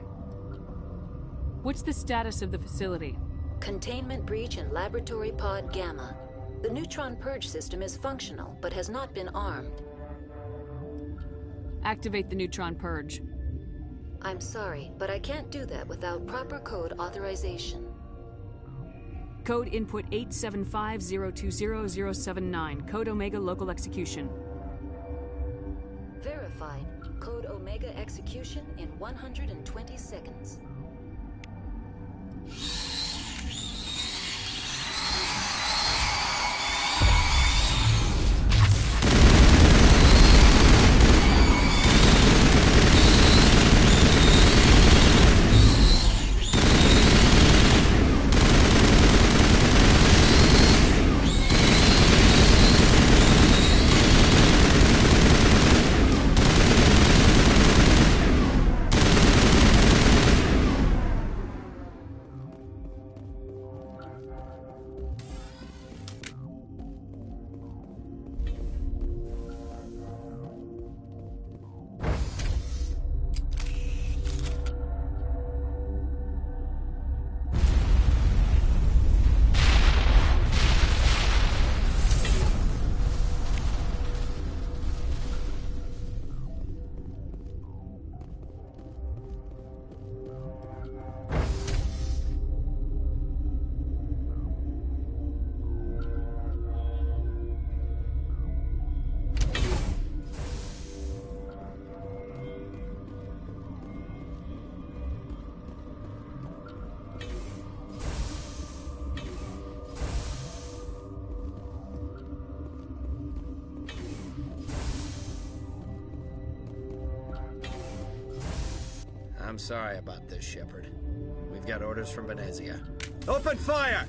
What's the status of the facility? Containment breach in Laboratory Pod Gamma. The neutron purge system is functional, but has not been armed. Activate the neutron purge. I'm sorry, but I can't do that without proper code authorization. Code input 875020079. Code Omega local execution. Verified. Code Omega execution in 120 seconds. I'm sorry about this, Shepard. We've got orders from Venezia. Open fire!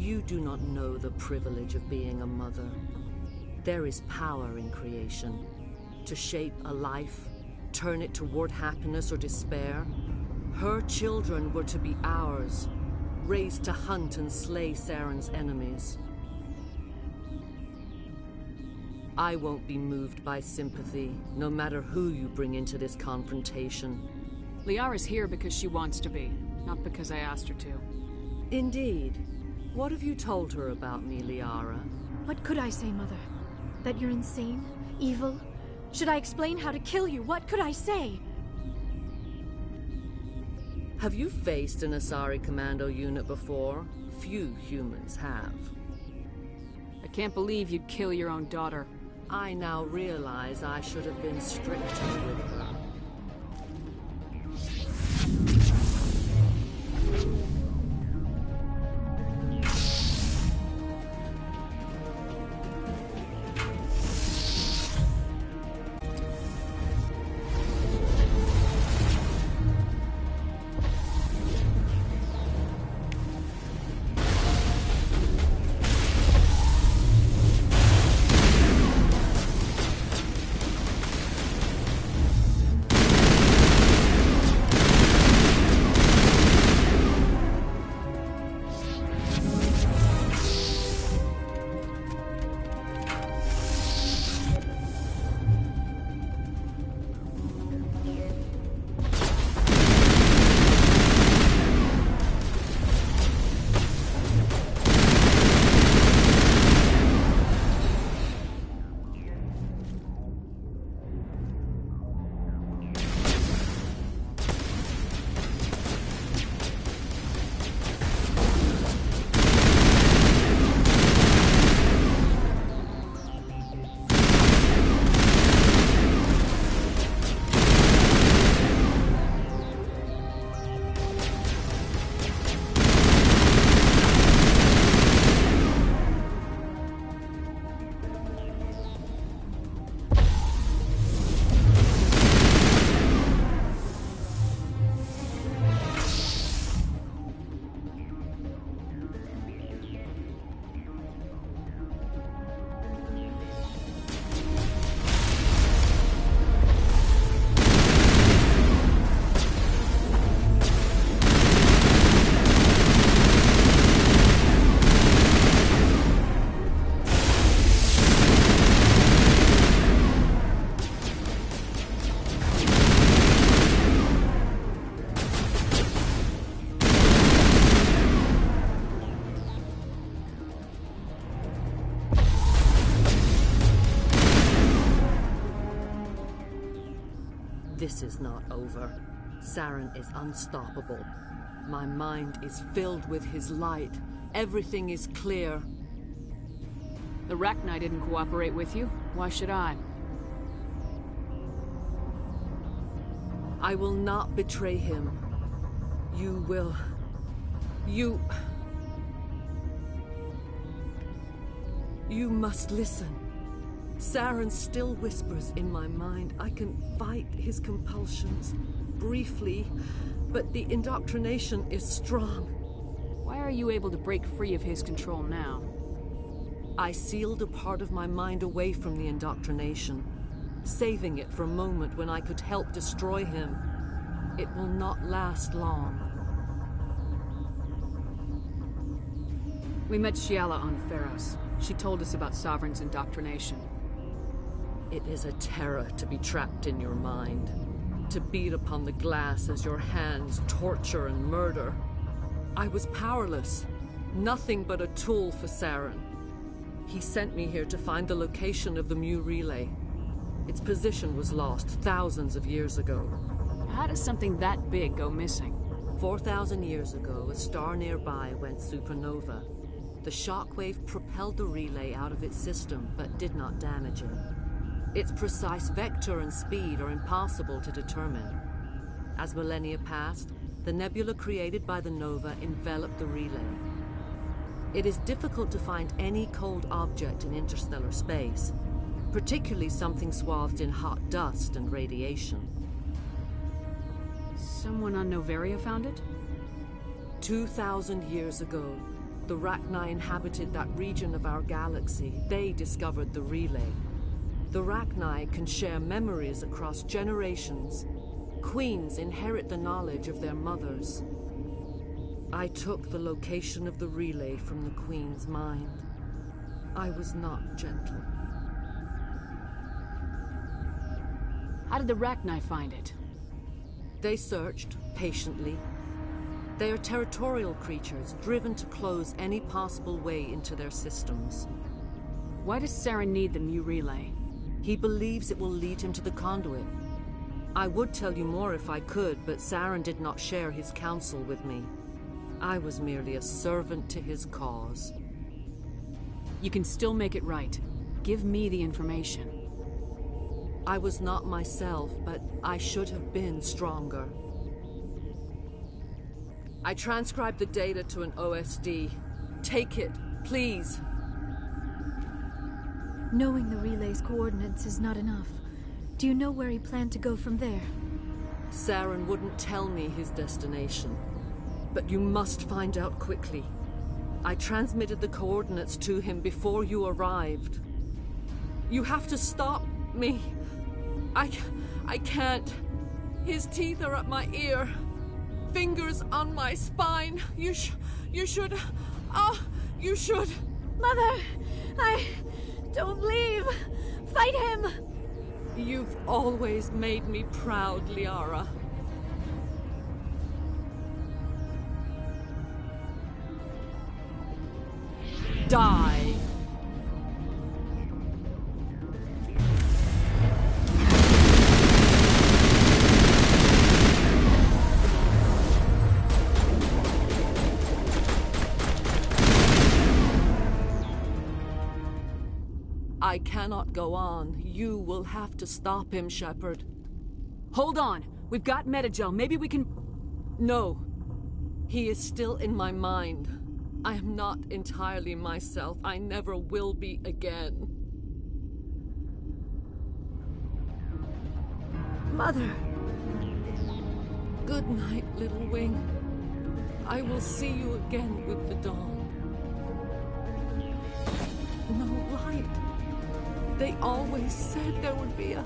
You do not know the privilege of being a mother. There is power in creation. To shape a life, turn it toward happiness or despair. Her children were to be ours, raised to hunt and slay Saren's enemies. I won't be moved by sympathy, no matter who you bring into this confrontation. Liara's here because she wants to be, not because I asked her to. Indeed. What have you told her about me, Liara? What could I say, Mother? That you're insane? Evil? Should I explain how to kill you? What could I say? Have you faced an Asari commando unit before? Few humans have. I can't believe you'd kill your own daughter. I now realize I should have been stricter with her. This is not over. Saren is unstoppable. My mind is filled with his light. Everything is clear. The Rachni didn't cooperate with you. Why should I? I will not betray him. You will. You must listen. Saren still whispers in my mind. I can fight his compulsions, briefly, but the indoctrination is strong. Why are you able to break free of his control now? I sealed a part of my mind away from the indoctrination, saving it for a moment when I could help destroy him. It will not last long. We met Shiala on Pharos. She told us about Sovereign's indoctrination. It is a terror to be trapped in your mind, to beat upon the glass as your hands torture and murder. I was powerless, nothing but a tool for Saren. He sent me here to find the location of the Mu relay. Its position was lost thousands of years ago. How does something that big go missing? 4,000 years ago, a star nearby went supernova. The shockwave propelled the relay out of its system, but did not damage it. Its precise vector and speed are impossible to determine. As millennia passed, the nebula created by the nova enveloped the relay. It is difficult to find any cold object in interstellar space, particularly something swathed in hot dust and radiation. Someone on Noveria found it? 2,000 years ago, the Rachni inhabited that region of our galaxy. They discovered the relay. The Rachni can share memories across generations. Queens inherit the knowledge of their mothers. I took the location of the relay from the Queen's mind. I was not gentle. How did the Rachni find it? They searched, patiently. They are territorial creatures, driven to close any possible way into their systems. Why does Saren need the Mu relay? He believes it will lead him to the conduit. I would tell you more if I could, but Saren did not share his counsel with me. I was merely a servant to his cause. You can still make it right. Give me the information. I was not myself, but I should have been stronger. I transcribed the data to an OSD. Take it, please. Knowing the relay's coordinates is not enough. Do you know where he planned to go from there? Saren wouldn't tell me his destination. But you must find out quickly. I transmitted the coordinates to him before you arrived. You have to stop me. I can't. His teeth are at my ear. Fingers on my spine. You should. You should. Mother! Don't leave! Fight him! You've always made me proud, Liara. Die! I cannot go on. You will have to stop him, Shepard. Hold on. We've got Metagel. Maybe we can... No. He is still in my mind. I am not entirely myself. I never will be again. Mother! Good night, little wing. I will see you again with the dawn. No light. They always said there would be a...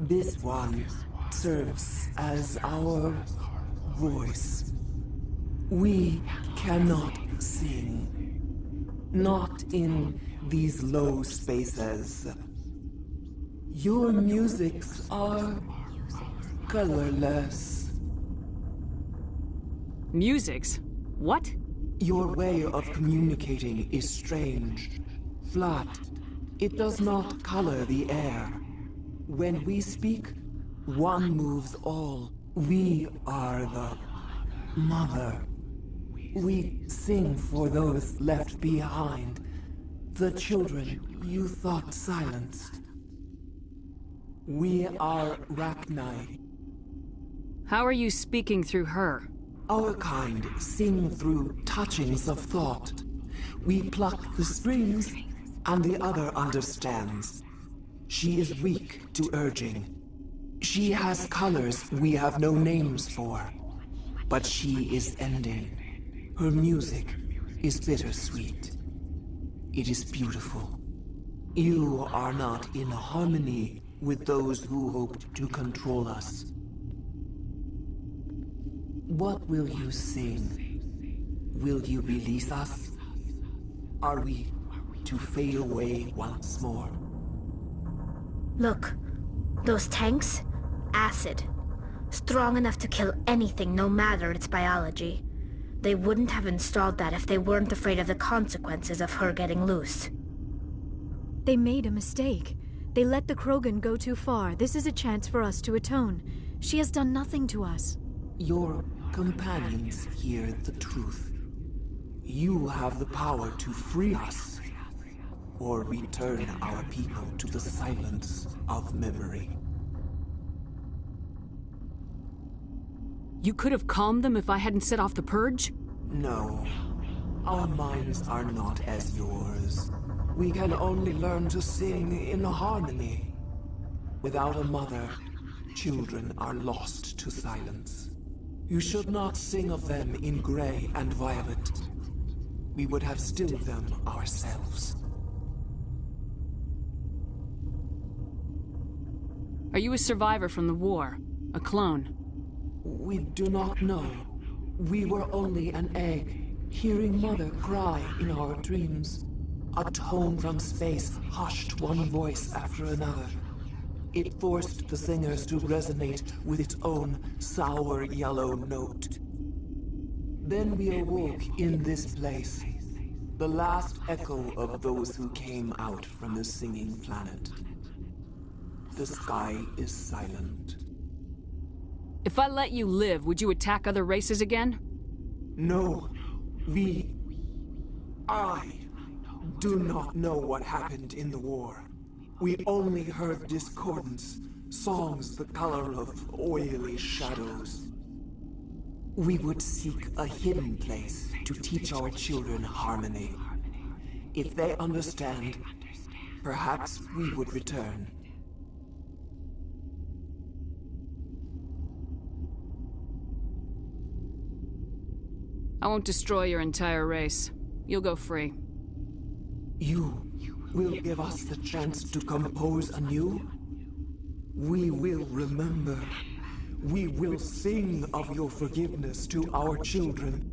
This one serves as our voice. We cannot sing. Not in these low spaces. Your musics are colorless. Musics? What? Your way of communicating is strange. Flat. It does not color the air. When we speak, one moves all. We are the mother. We sing for those left behind. The children you thought silenced. We are Rachni. How are you speaking through her? Our kind sing through touchings of thought. We pluck the strings, and the other understands. She is weak to urging. She has colors we have no names for. But she is ending. Her music is bittersweet. It is beautiful. You are not in harmony with those who hoped to control us. What will you sing? Will you release us? Are we to fade away once more? Look, those tanks? Acid. Strong enough to kill anything, no matter its biology. They wouldn't have installed that if they weren't afraid of the consequences of her getting loose. They made a mistake. They let the Krogan go too far. This is a chance for us to atone. She has done nothing to us. Your companions hear the truth. You have the power to free us, or return our people to the silence of memory. You could have calmed them if I hadn't set off the purge? No. Our minds are not as yours. We can only learn to sing in harmony. Without a mother, children are lost to silence. You should not sing of them in gray and violet. We would have stilled them ourselves. Are you a survivor from the war? A clone? We do not know. We were only an egg, hearing Mother cry in our dreams. A tone from space hushed one voice after another. It forced the singers to resonate with its own sour yellow note. Then we awoke in this place, the last echo of those who came out from the singing planet. The sky is silent. If I let you live, would you attack other races again? No. I do not know what happened in the war. We only heard discordance, songs the color of oily shadows. We would seek a hidden place to teach our children harmony. If they understand, perhaps we would return. I won't destroy your entire race. You'll go free. You will give us the chance to compose anew? We will remember. We will sing of your forgiveness to our children.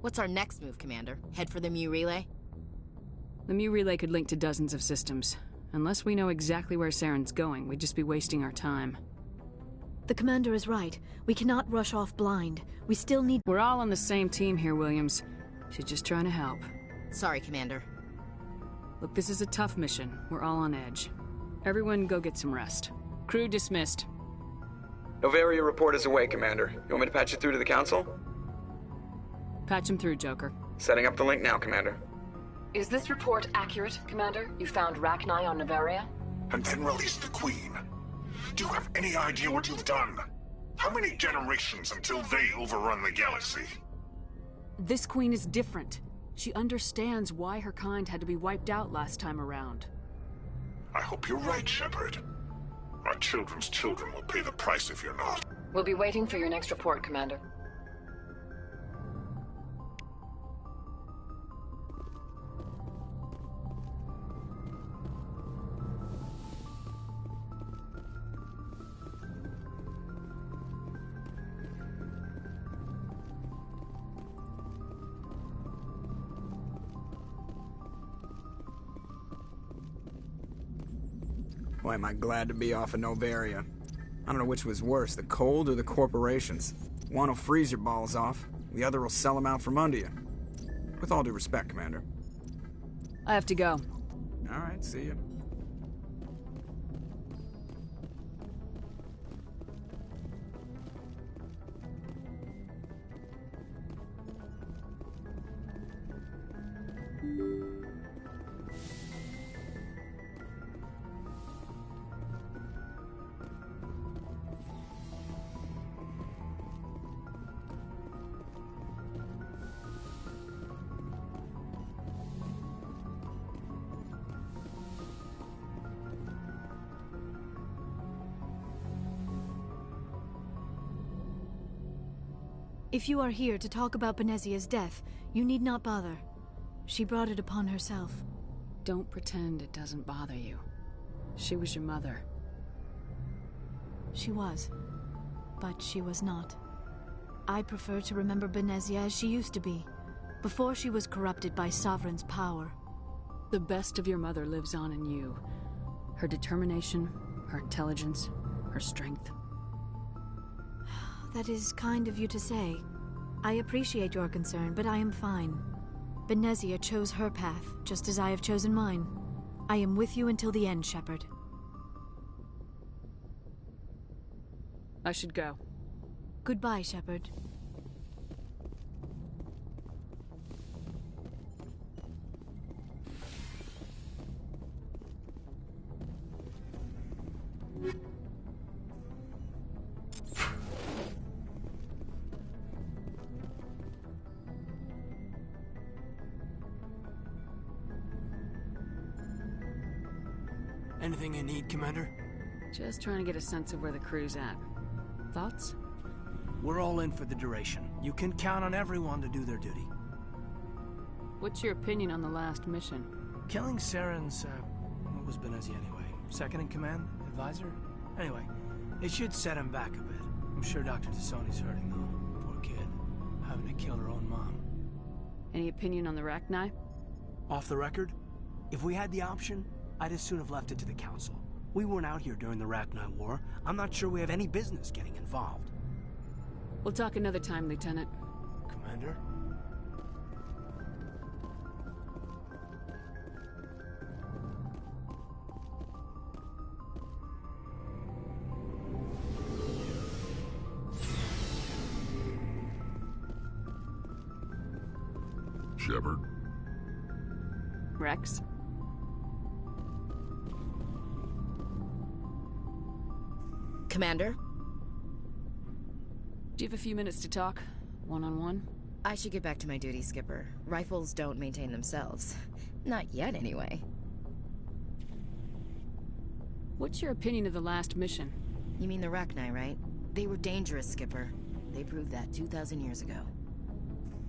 What's our next move, Commander? Head for the Mu relay? The Mu relay could link to dozens of systems. Unless we know exactly where Saren's going, we'd just be wasting our time. The commander is right. We cannot rush off blind. We still need— We're all on the same team here, Williams. She's just trying to help. Sorry, Commander. Look, this is a tough mission. We're all on edge. Everyone go get some rest. Crew dismissed. Novaria report is away, Commander. You want me to patch it through to the Council? Patch him through, Joker. Setting up the link now, Commander. Is this report accurate, Commander? You found Rachni on Novaria? And then released the Queen. Do you have any idea what you've done? How many generations until they overrun the galaxy? This Queen is different. She understands why her kind had to be wiped out last time around. I hope you're right, Shepard. My children's children will pay the price if you're not. We'll be waiting for your next report, Commander. Boy, am I glad to be off of Novaria. I don't know which was worse, the cold or the corporations. One will freeze your balls off, the other will sell them out from under you. With all due respect, Commander. I have to go. All right, see you. If you are here to talk about Benezia's death, you need not bother. She brought it upon herself. Don't pretend it doesn't bother you. She was your mother. She was. But she was not. I prefer to remember Benezia as she used to be, before she was corrupted by Sovereign's power. The best of your mother lives on in you. Her determination, her intelligence, her strength. That is kind of you to say. I appreciate your concern, but I am fine. Benezia chose her path, just as I have chosen mine. I am with you until the end, Shepard. I should go. Goodbye, Shepard. Anything you need, Commander? Just trying to get a sense of where the crew's at. Thoughts? We're all in for the duration. You can count on everyone to do their duty. What's your opinion on the last mission? Killing Saren's, what was Benezia anyway? Second in command? Advisor? Anyway, it should set him back a bit. I'm sure Dr. Tassoni's hurting, though. Poor kid. Having to kill her own mom. Any opinion on the Rachni? Off the record? If we had the option, I'd as soon have left it to the Council. We weren't out here during the Rachni War. I'm not sure we have any business getting involved. We'll talk another time, Lieutenant. Commander? Shepard? Rex? Commander? Do you have a few minutes to talk? One-on-one? I should get back to my duty, Skipper. Rifles don't maintain themselves. Not yet, anyway. What's your opinion of the last mission? You mean the Rachni, right? They were dangerous, Skipper. They proved that 2,000 years ago.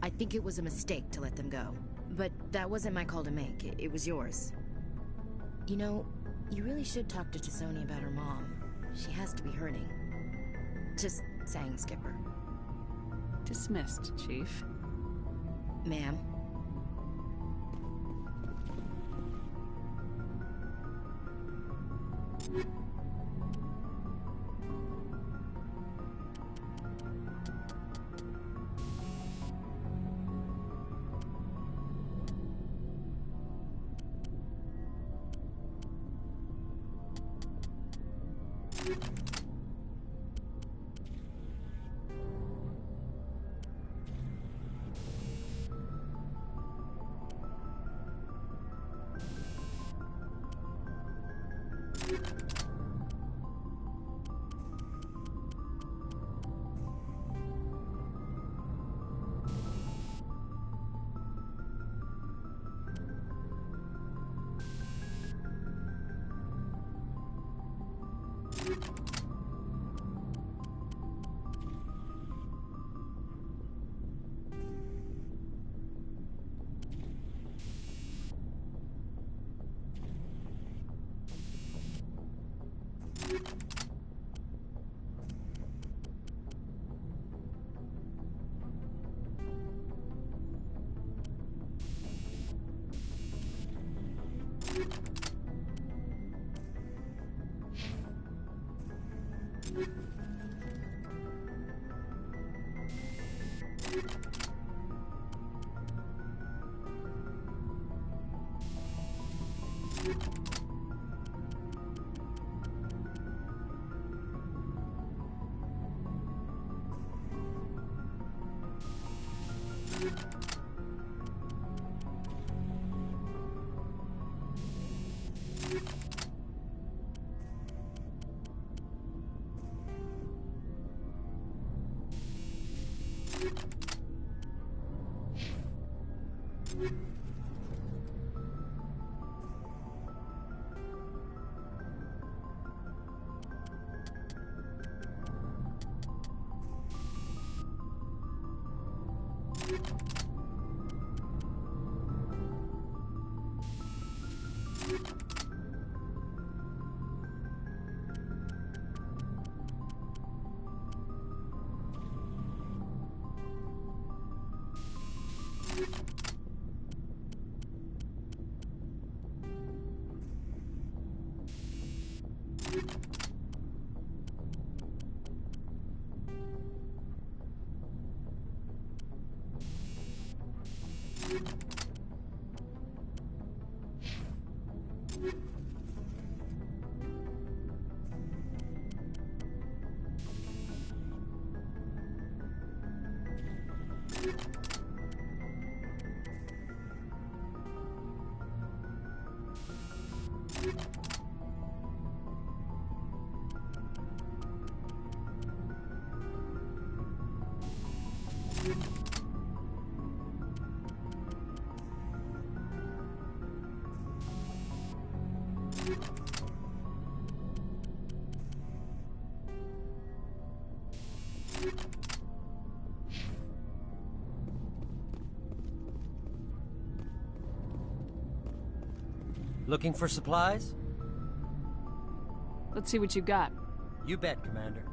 I think it was a mistake to let them go. But that wasn't my call to make. It was yours. You know, you really should talk to Tassoni about her mom. She has to be hurting. Just saying, Skipper. Dismissed, Chief. Ma'am. Looking for supplies? Let's see what you got. You bet, Commander.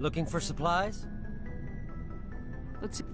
Looking for supplies? Let's see.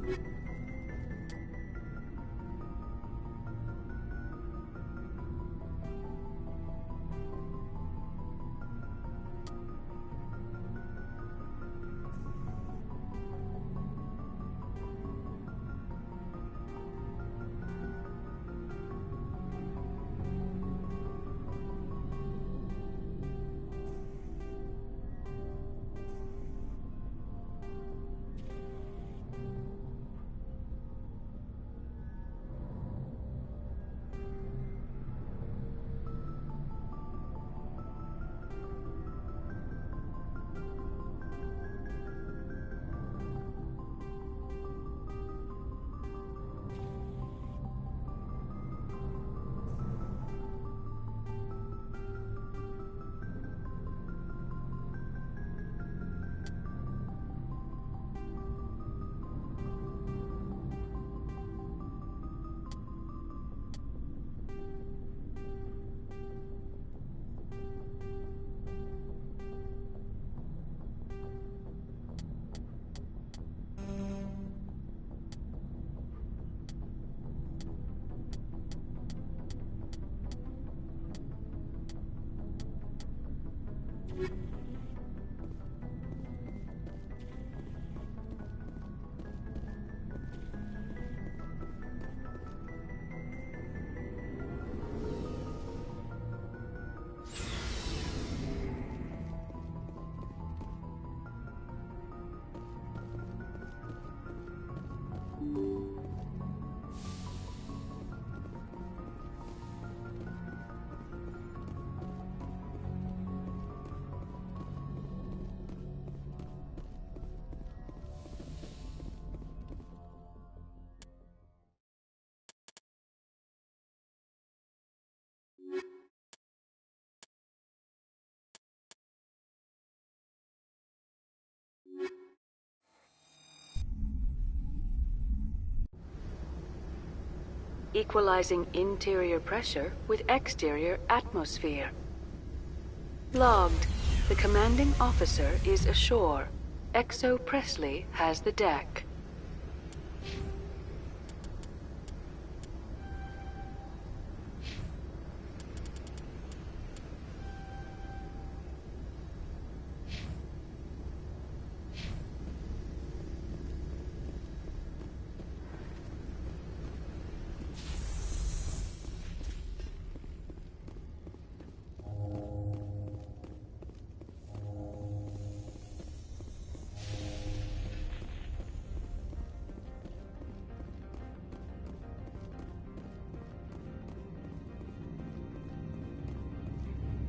Equalizing interior pressure with exterior atmosphere. Logged. The commanding officer is ashore. Exo Presley has the deck.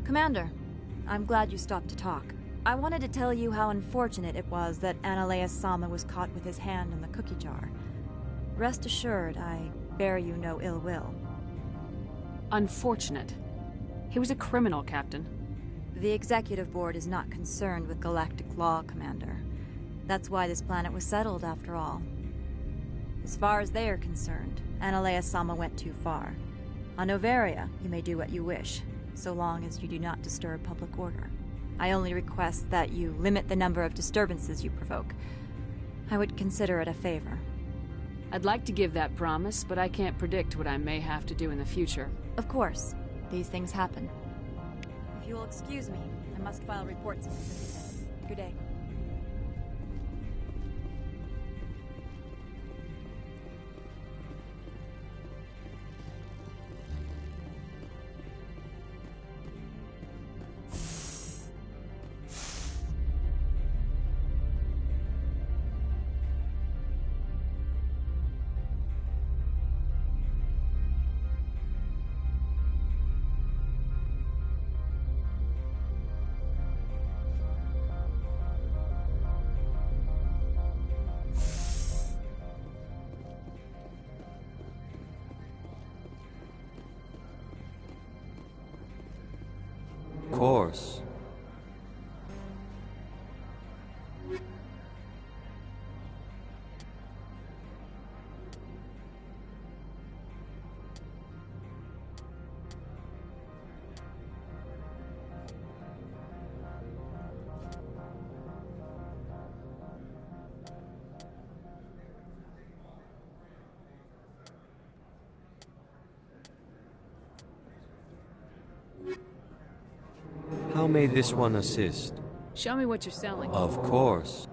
Commander, I'm glad you stopped to talk. I wanted to tell you how unfortunate it was that Analeus Sama was caught with his hand in the cookie jar. Rest assured, I bear you no ill will. Unfortunate? He was a criminal, Captain. The Executive Board is not concerned with galactic law, Commander. That's why this planet was settled, after all. As far as they are concerned, Analeus Sama went too far. On Noveria, you may do what you wish, so long as you do not disturb public order. I only request that you limit the number of disturbances you provoke. I would consider it a favor. I'd like to give that promise, but I can't predict what I may have to do in the future. Of course. These things happen. If you will excuse me, I must file reports in this incident. Good day. course. How may this one assist? Show me what you're selling. Of course.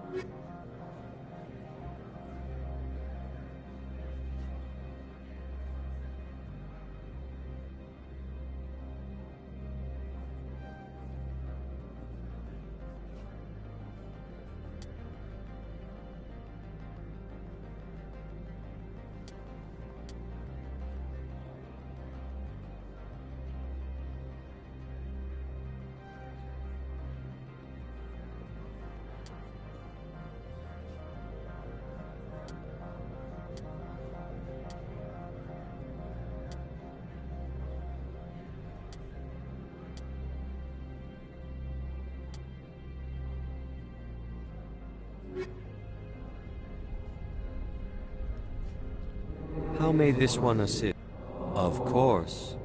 How may this one assist? Of course.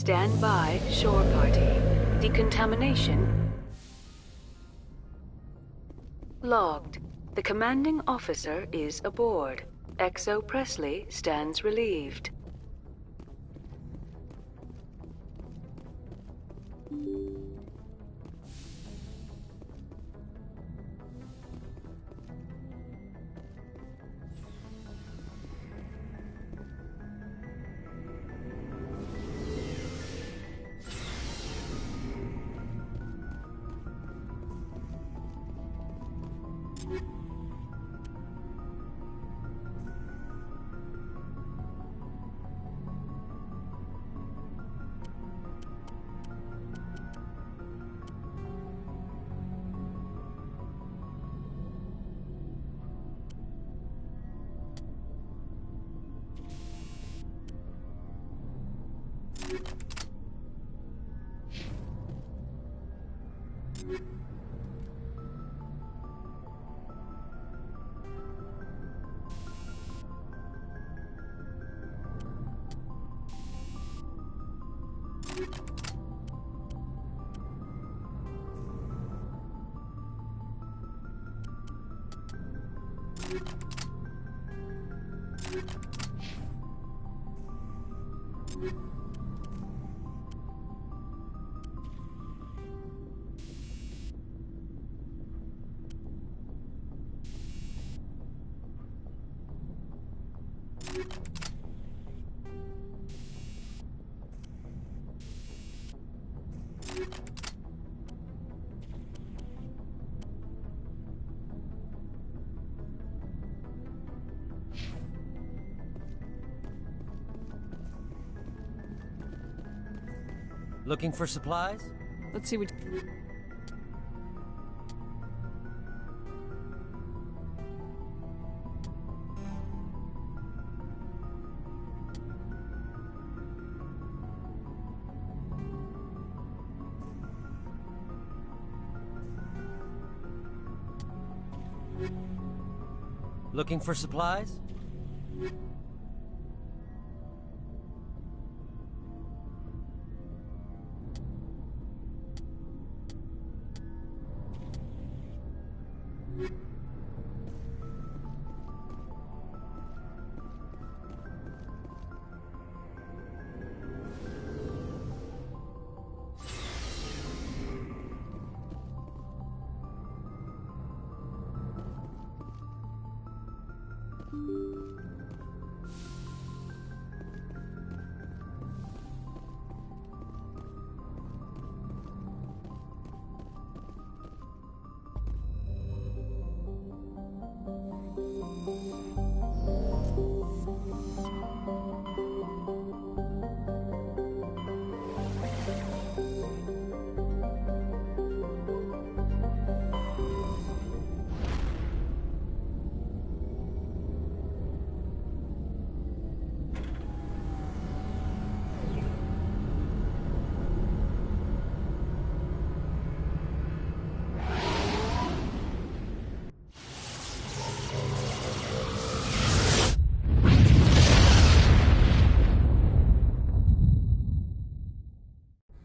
Stand by, shore party. Decontamination logged. The commanding officer is aboard. XO Presley stands relieved. Looking for supplies? Let's see what... Looking for supplies?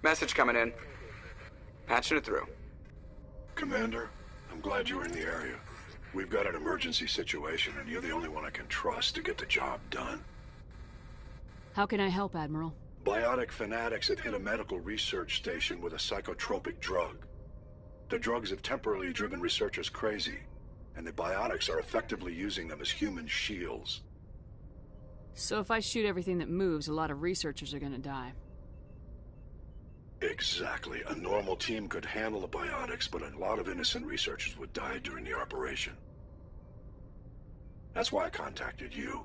Message coming in. Patching it through. Commander, I'm glad you're in the area. We've got an emergency situation, and you're the only one I can trust to get the job done. How can I help, Admiral? Biotic fanatics have hit a medical research station with a psychotropic drug. The drugs have temporarily driven researchers crazy, and the biotics are effectively using them as human shields. So if I shoot everything that moves, a lot of researchers are gonna die. Exactly. A normal team could handle the biotics, but a lot of innocent researchers would die during the operation. That's why I contacted you.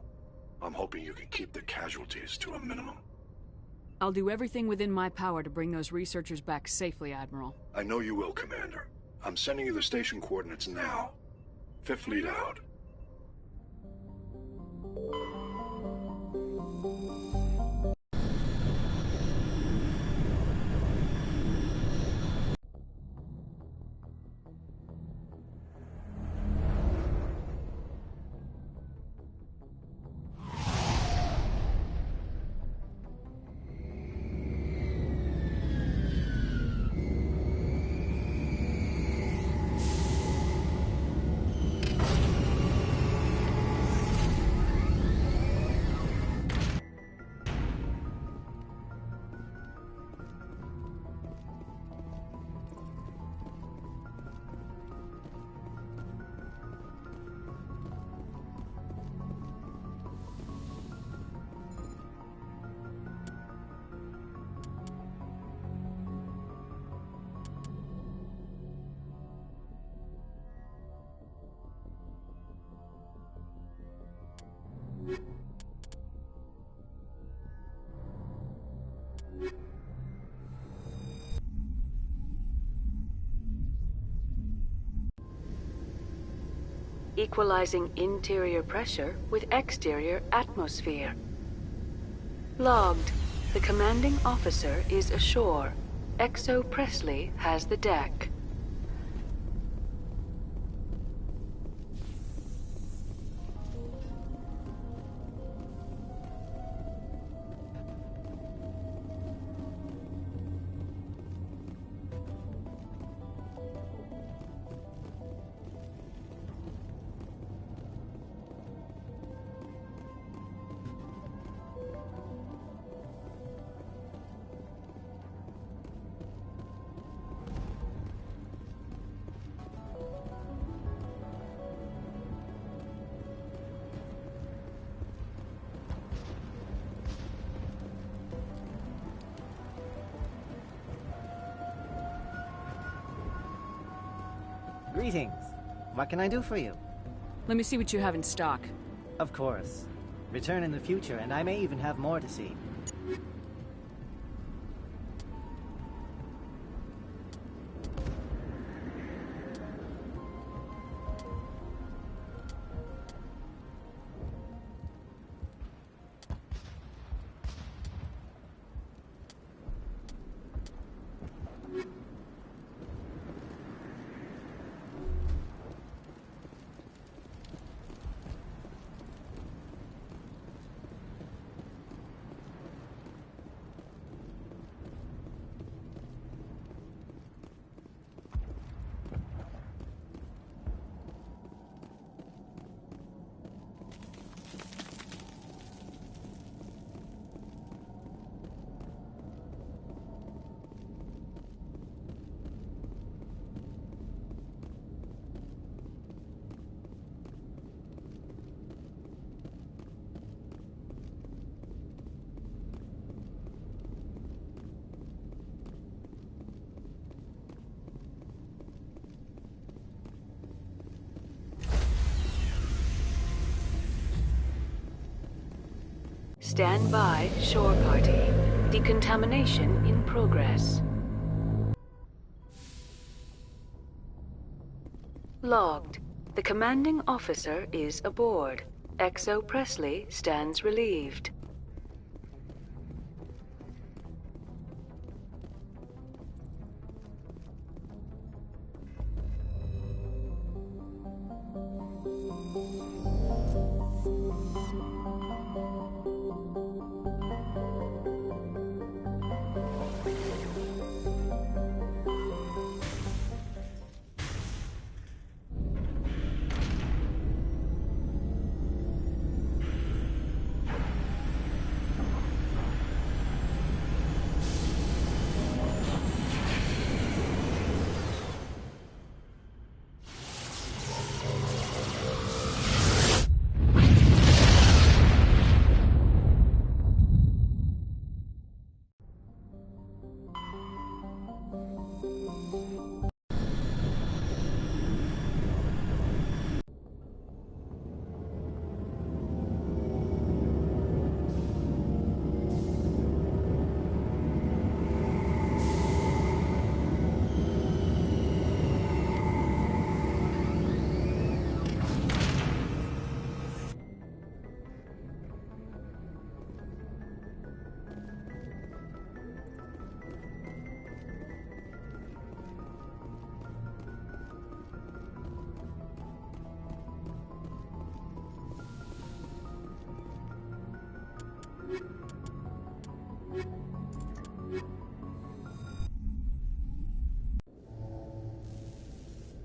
I'm hoping you can keep the casualties to a minimum. I'll do everything within my power to bring those researchers back safely, Admiral. I know you will, Commander. I'm sending you the station coordinates now. Fifth Fleet out. Equalizing interior pressure with exterior atmosphere. Logged. The commanding officer is ashore. XO Presley has the deck. Greetings. What can I do for you? Let me see what you have in stock. Of course. Return in the future, and I may even have more to see. Stand by, shore party. Decontamination in progress. Logged. The commanding officer is aboard. XO Presley stands relieved.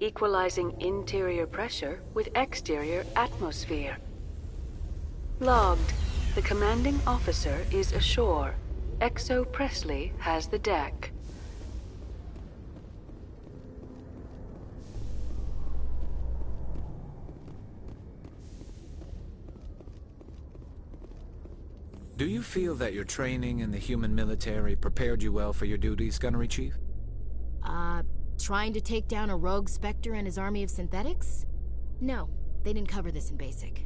Equalizing interior pressure with exterior atmosphere. Logged. The commanding officer is ashore. XO Presley has the deck. Do you feel that your training in the human military prepared you well for your duties, Gunnery Chief? Trying to take down a rogue Spectre and his army of synthetics? No, they didn't cover this in basic.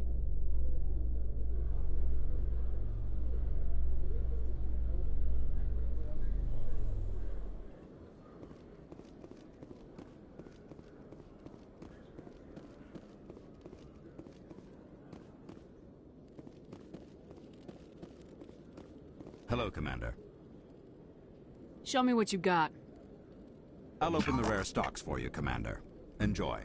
Hello, Commander. Show me what you got. I'll open the rare stocks for you, Commander. Enjoy.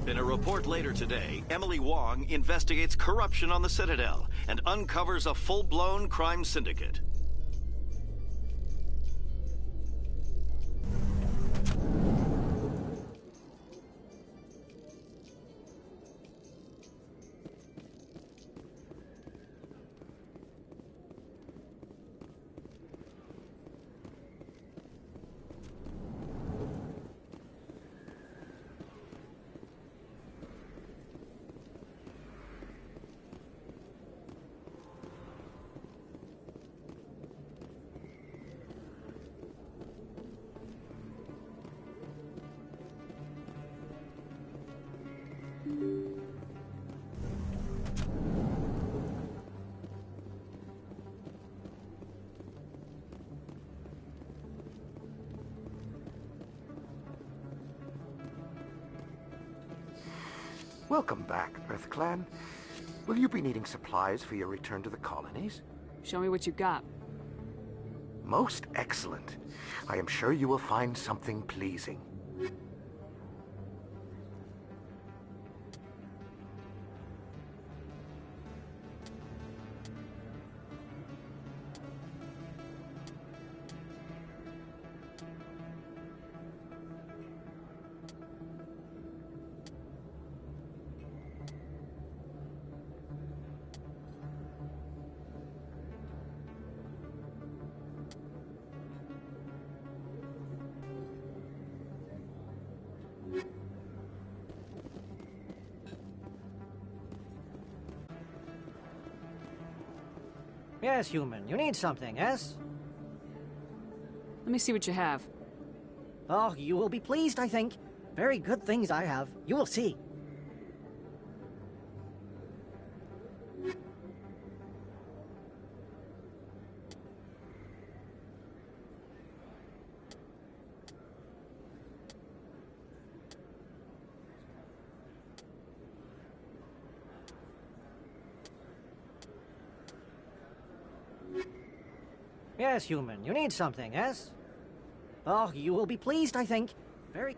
In a report later today, Emily Wong investigates corruption on the Citadel and uncovers a full-blown crime syndicate. Welcome back, Earth Clan. Will you be needing supplies for your return to the colonies? Show me what you got. Most excellent. I am sure you will find something pleasing. Yes, human. You need something, yes? Let me see what you have. Oh, you will be pleased, I think. Very good things I have. You will see. Yes, human. You need something, yes? Oh, you will be pleased, I think. Very...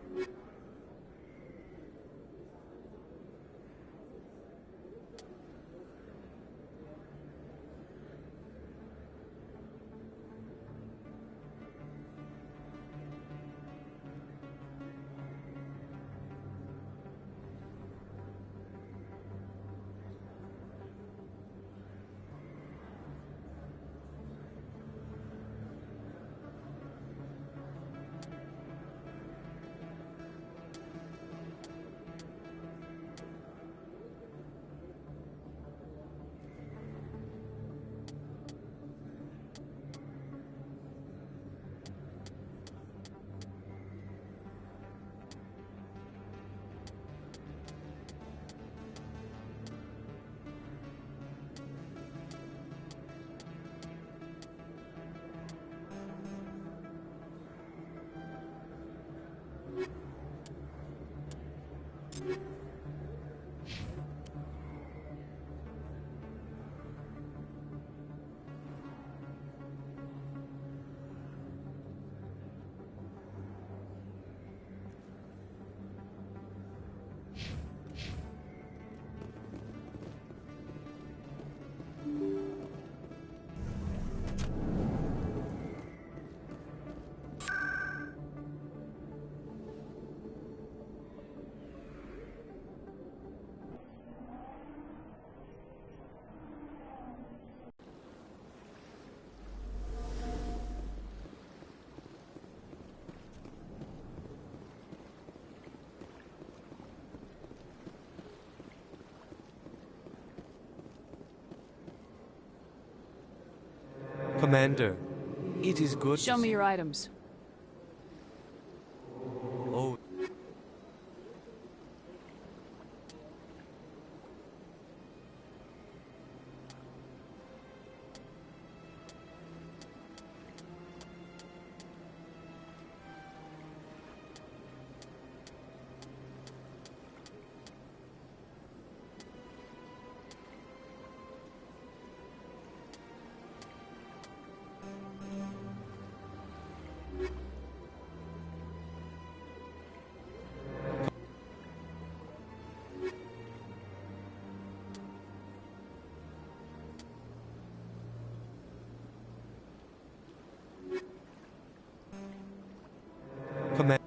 Commander, it is good. Show me your items. Oh. Commander.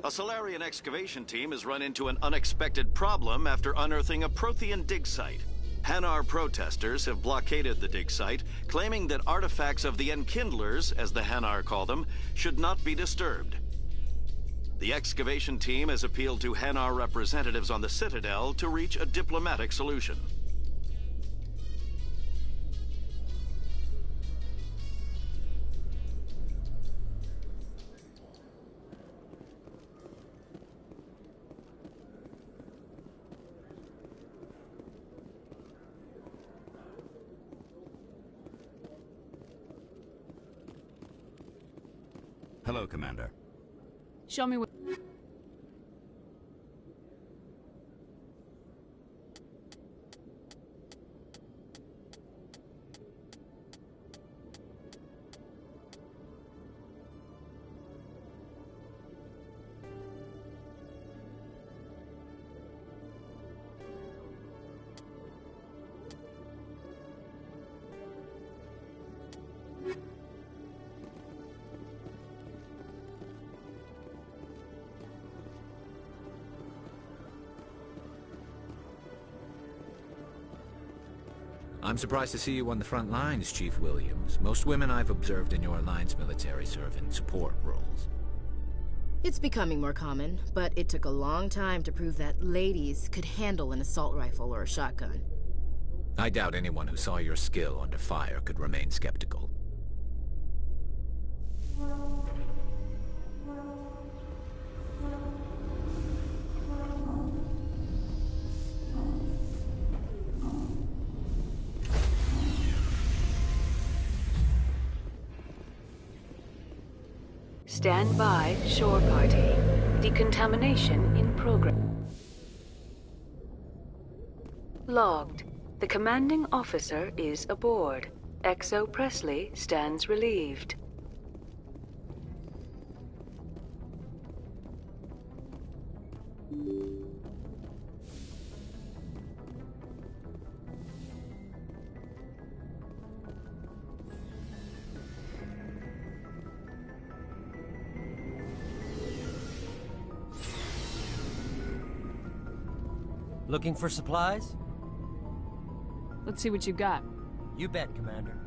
A Solarian excavation team has run into an unexpected problem after unearthing a Prothean dig site. Hanar protesters have blockaded the dig site, claiming that artifacts of the Enkindlers, as the Hanar call them, should not be disturbed. The excavation team has appealed to Hanar representatives on the Citadel to reach a diplomatic solution. Hello, Commander. Show me what... I'm surprised to see you on the front lines, Chief Williams. Most women I've observed in your Alliance military serve in support roles. It's becoming more common, but it took a long time to prove that ladies could handle an assault rifle or a shotgun. I doubt anyone who saw your skill under fire could remain skeptical. Stand by, shore party. Decontamination in progress. Logged. The commanding officer is aboard. XO Presley stands relieved. Looking for supplies? Let's see what you got. You bet, Commander.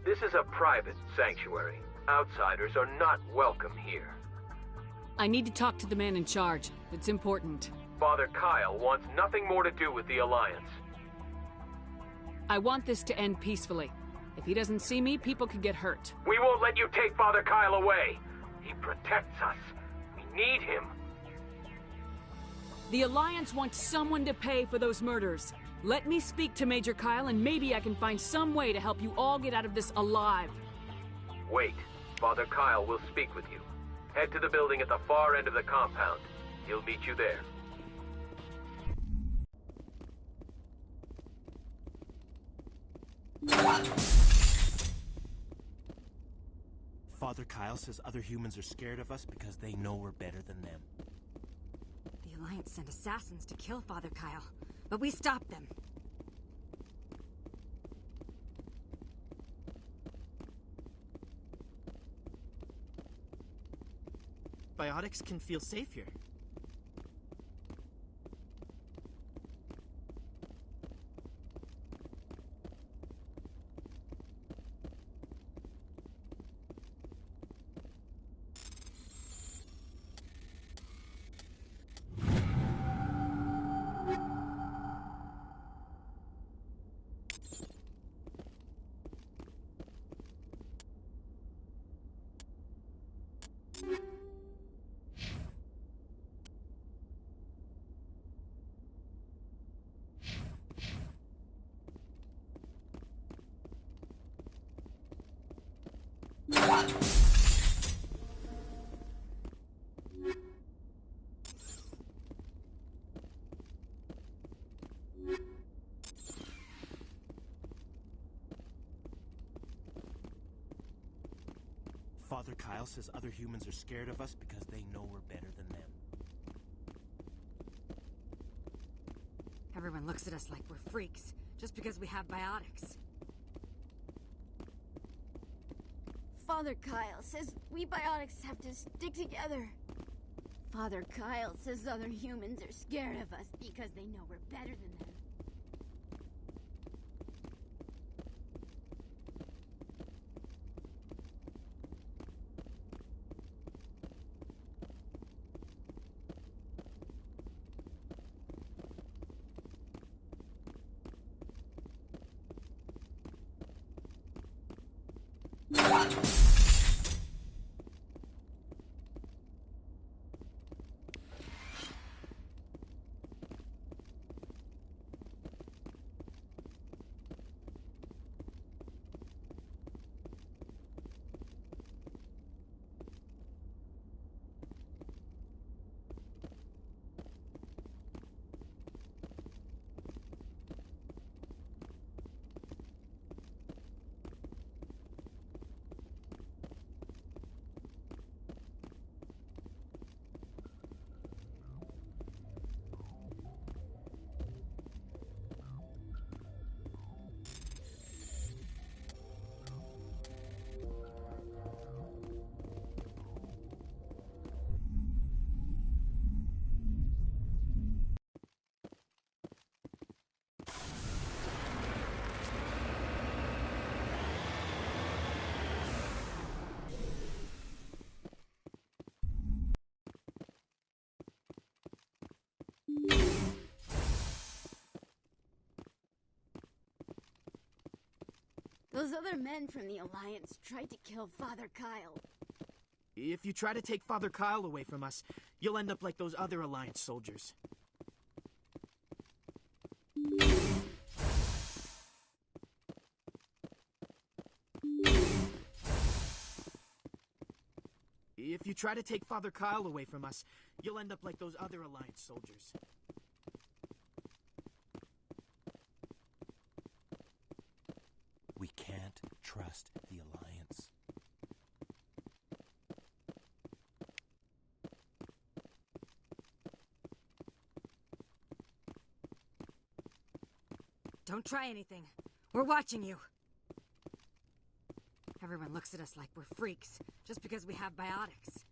This is a private sanctuary. Outsiders are not welcome here. I need to talk to the man in charge. It's important. Father Kyle wants nothing more to do with the Alliance. I want this to end peacefully. If he doesn't see me, people could get hurt. We won't let you take Father Kyle away. He protects us. We need him. The Alliance wants someone to pay for those murders. Let me speak to Major Kyle, and maybe I can find some way to help you all get out of this alive. Wait. Father Kyle will speak with you. Head to the building at the far end of the compound. He'll meet you there. Father Kyle says other humans are scared of us because they know we're better than them. The Alliance sent assassins to kill Father Kyle, but we stopped them. Biotics can feel safe here. Father Kyle says other humans are scared of us because they know we're better than them. Everyone looks at us like we're freaks, just because we have biotics. Father Kyle says we biotics have to stick together. Father Kyle says other humans are scared of us because they know we're better than them. Those other men from the Alliance tried to kill Father Kyle. If you try to take Father Kyle away from us, you'll end up like those other Alliance soldiers. If you try to take Father Kyle away from us, you'll end up like those other Alliance soldiers. We can't trust the Alliance. Don't try anything. We're watching you. Everyone looks at us like we're freaks, just because we have biotics.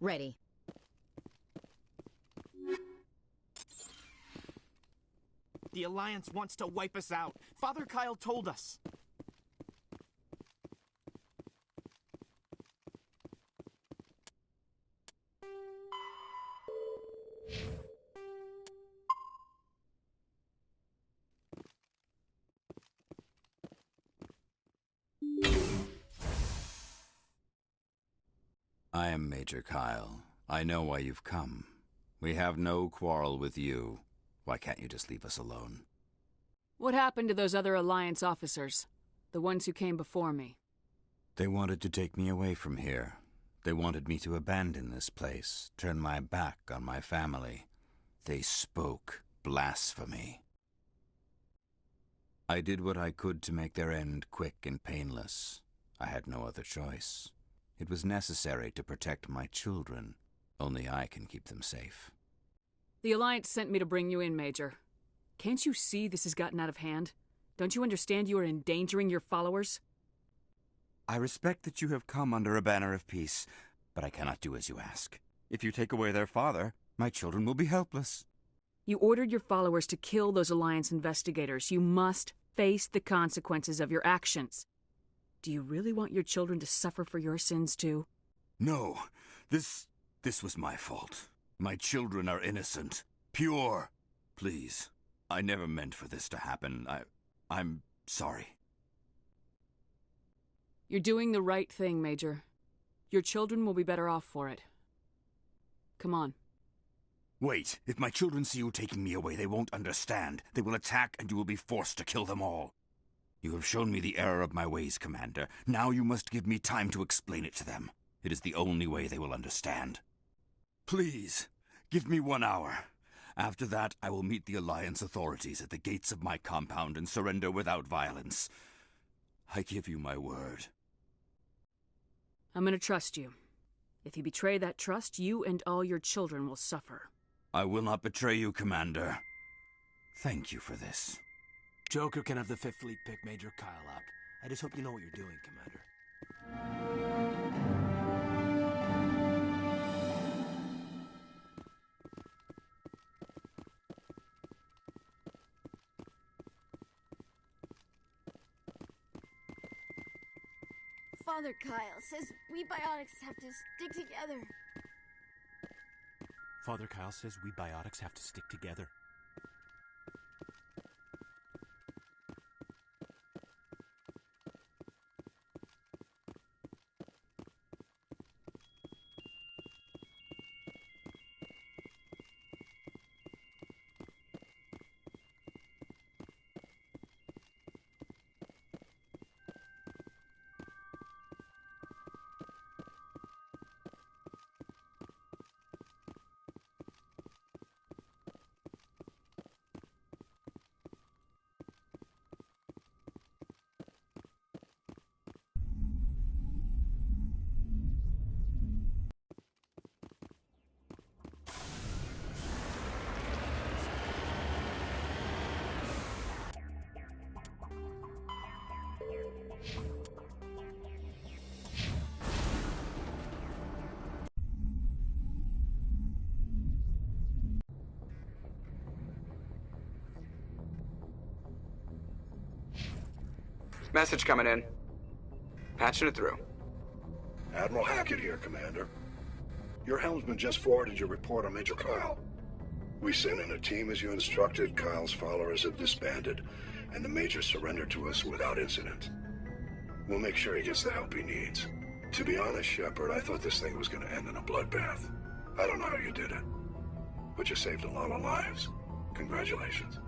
Ready. The Alliance wants to wipe us out. Father Kyle told us. I am Major Kyle. I know why you've come. We have no quarrel with you. Why can't you just leave us alone? What happened to those other Alliance officers? The ones who came before me? They wanted to take me away from here. They wanted me to abandon this place, turn my back on my family. They spoke blasphemy. I did what I could to make their end quick and painless. I had no other choice. It was necessary to protect my children. Only I can keep them safe. The Alliance sent me to bring you in, Major. Can't you see this has gotten out of hand? Don't you understand you are endangering your followers? I respect that you have come under a banner of peace, but I cannot do as you ask. If you take away their father, my children will be helpless. You ordered your followers to kill those Alliance investigators. You must face the consequences of your actions. Do you really want your children to suffer for your sins, too? No, this was my fault. My children are innocent, pure. Please, I never meant for this to happen. I'm sorry. You're doing the right thing, Major. Your children will be better off for it. Come on. Wait, if my children see you taking me away, they won't understand. They will attack and you will be forced to kill them all. You have shown me the error of my ways, Commander. Now you must give me time to explain it to them. It is the only way they will understand. Please, give me 1 hour. After that, I will meet the Alliance authorities at the gates of my compound and surrender without violence. I give you my word. I'm gonna trust you. If you betray that trust, you and all your children will suffer. I will not betray you, Commander. Thank you for this. Joker can have the 5th Fleet pick Major Kyle up. I just hope you know what you're doing, Commander. Father Kyle says we biotics have to stick together. Father Kyle says we biotics have to stick together. Message coming in. Patching it through. Admiral Hackett here, Commander. Your helmsman just forwarded your report on Major Kyle. We sent in a team as you instructed. Kyle's followers have disbanded, and the Major surrendered to us without incident. We'll make sure he gets the help he needs. To be honest, Shepard, I thought this thing was going to end in a bloodbath. I don't know how you did it, but you saved a lot of lives. Congratulations.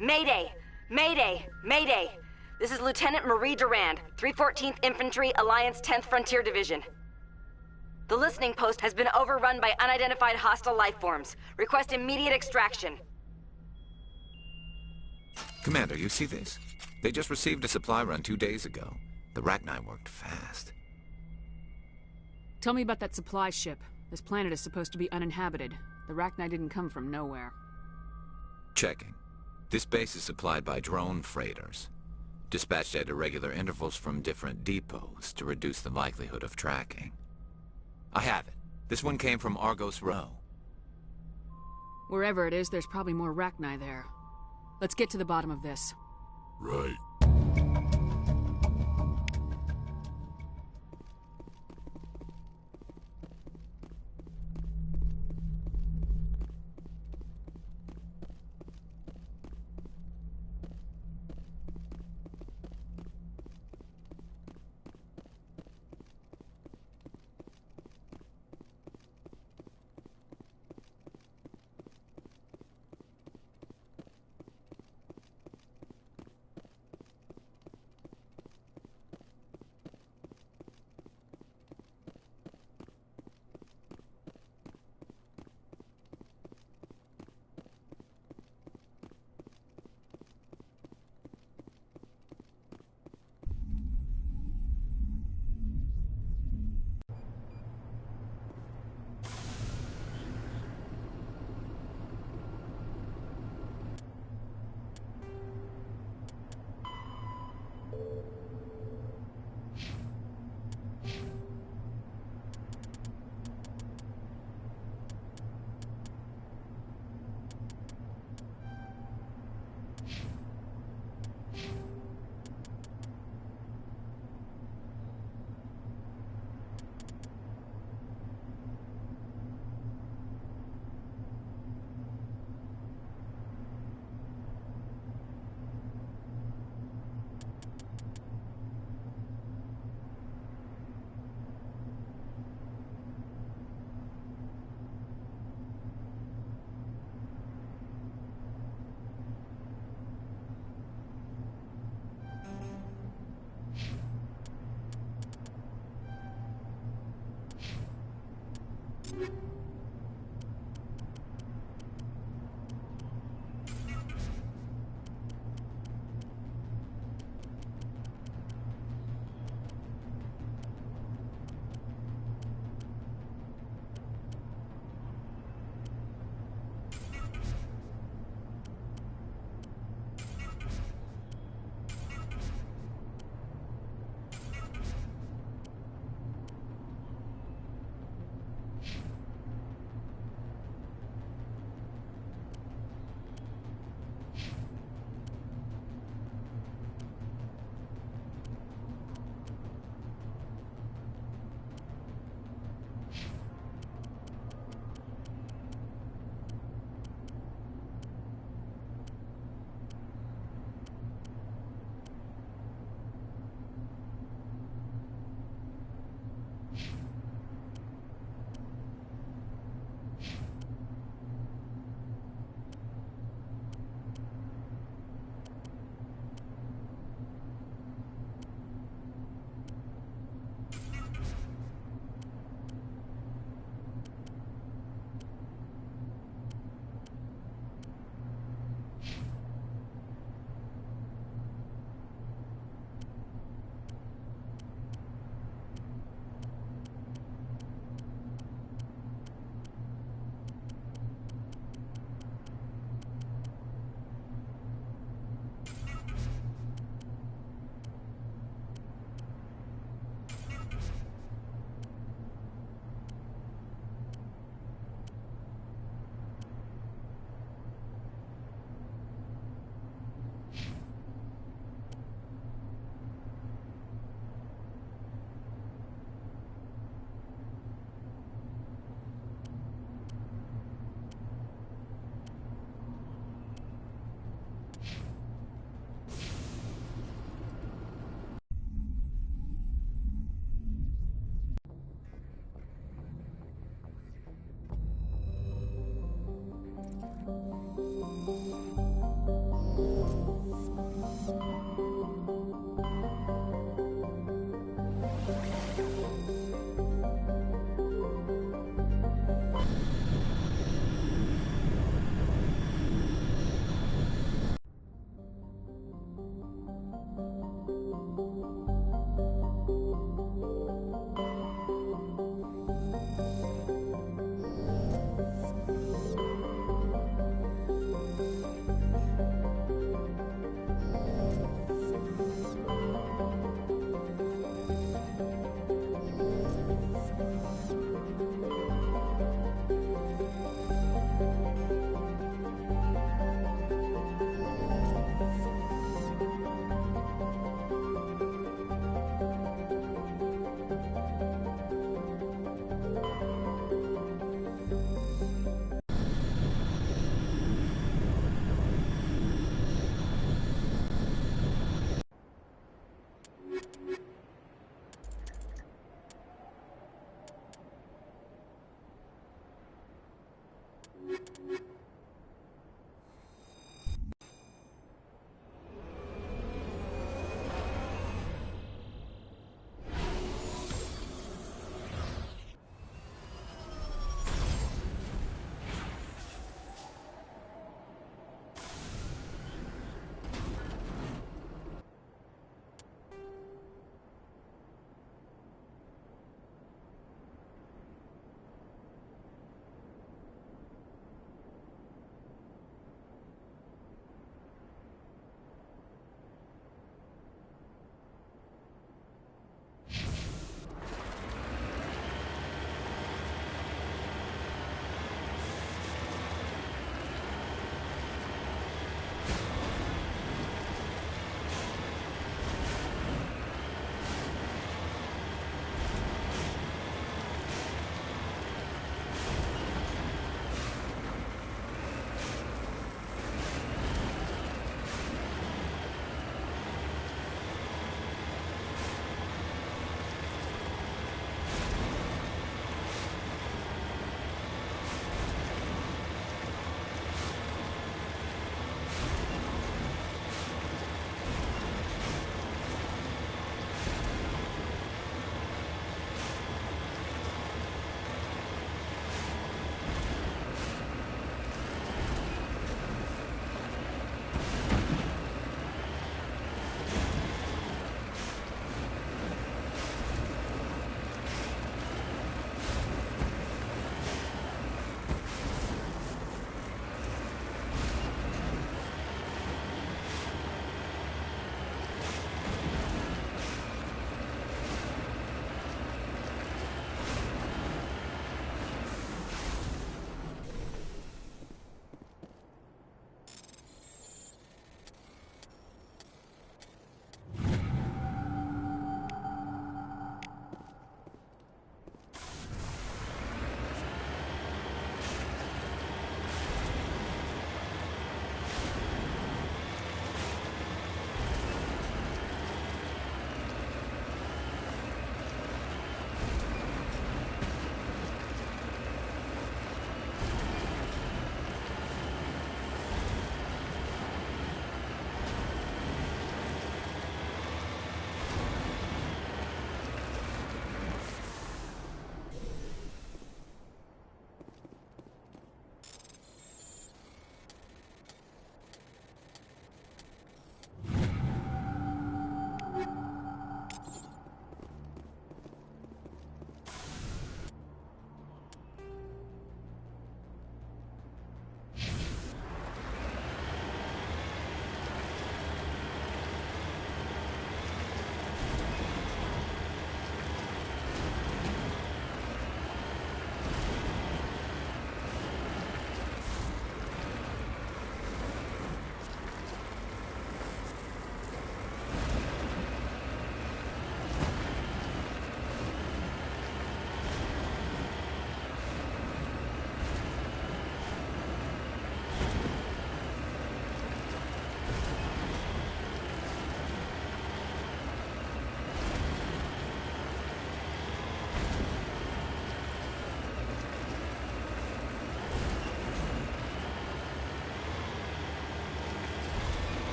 Mayday! Mayday! Mayday! This is Lieutenant Marie Durand, 314th Infantry, Alliance 10th Frontier Division. The listening post has been overrun by unidentified hostile life forms. Request immediate extraction. Commander, you see this? They just received a supply run 2 days ago. The Rachni worked fast. Tell me about that supply ship. This planet is supposed to be uninhabited. The Rachni didn't come from nowhere. Checking. This base is supplied by drone freighters, dispatched at irregular intervals from different depots to reduce the likelihood of tracking. I have it. This one came from Argos Row. Wherever it is, there's probably more Rachni there. Let's get to the bottom of this. Right.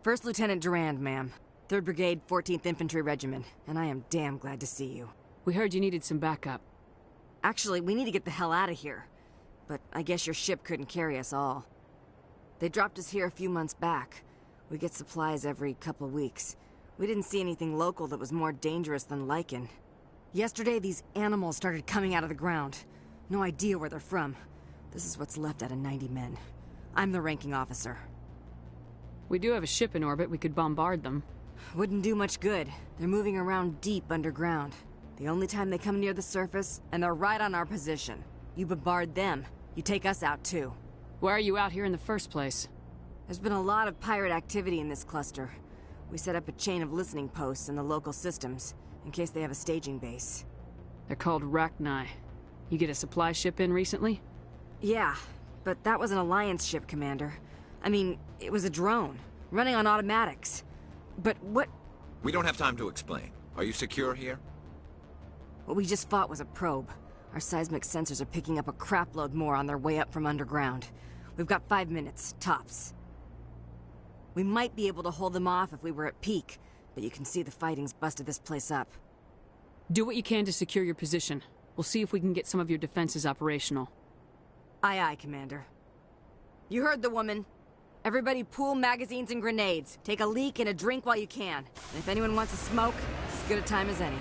First Lieutenant Durand, ma'am. 3rd Brigade, 14th Infantry Regiment, and I am damn glad to see you. We heard you needed some backup. Actually, we need to get the hell out of here. But I guess your ship couldn't carry us all. They dropped us here a few months back. We get supplies every couple weeks. We didn't see anything local that was more dangerous than lichen. Yesterday, these animals started coming out of the ground. No idea where they're from. This is what's left out of 90 men. I'm the ranking officer. We do have a ship in orbit. We could bombard them. Wouldn't do much good. They're moving around deep underground. The only time they come near the surface, and they're right on our position. You bombard them, you take us out too. Why are you out here in the first place? There's been a lot of pirate activity in this cluster. We set up a chain of listening posts in the local systems, in case they have a staging base. They're called Rachni. You get a supply ship in recently? Yeah, but that was an Alliance ship, Commander. I mean, it was a drone, running on automatics. But what... We don't have time to explain. Are you secure here? What we just fought was a probe. Our seismic sensors are picking up a crapload more on their way up from underground. We've got 5 minutes, tops. We might be able to hold them off if we were at peak, but you can see the fighting's busted this place up. Do what you can to secure your position. We'll see if we can get some of your defenses operational. Aye, aye, Commander. You heard the woman. Everybody pool magazines and grenades. Take a leak and a drink while you can. And if anyone wants a smoke, it's as good a time as any.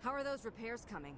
How are those repairs coming?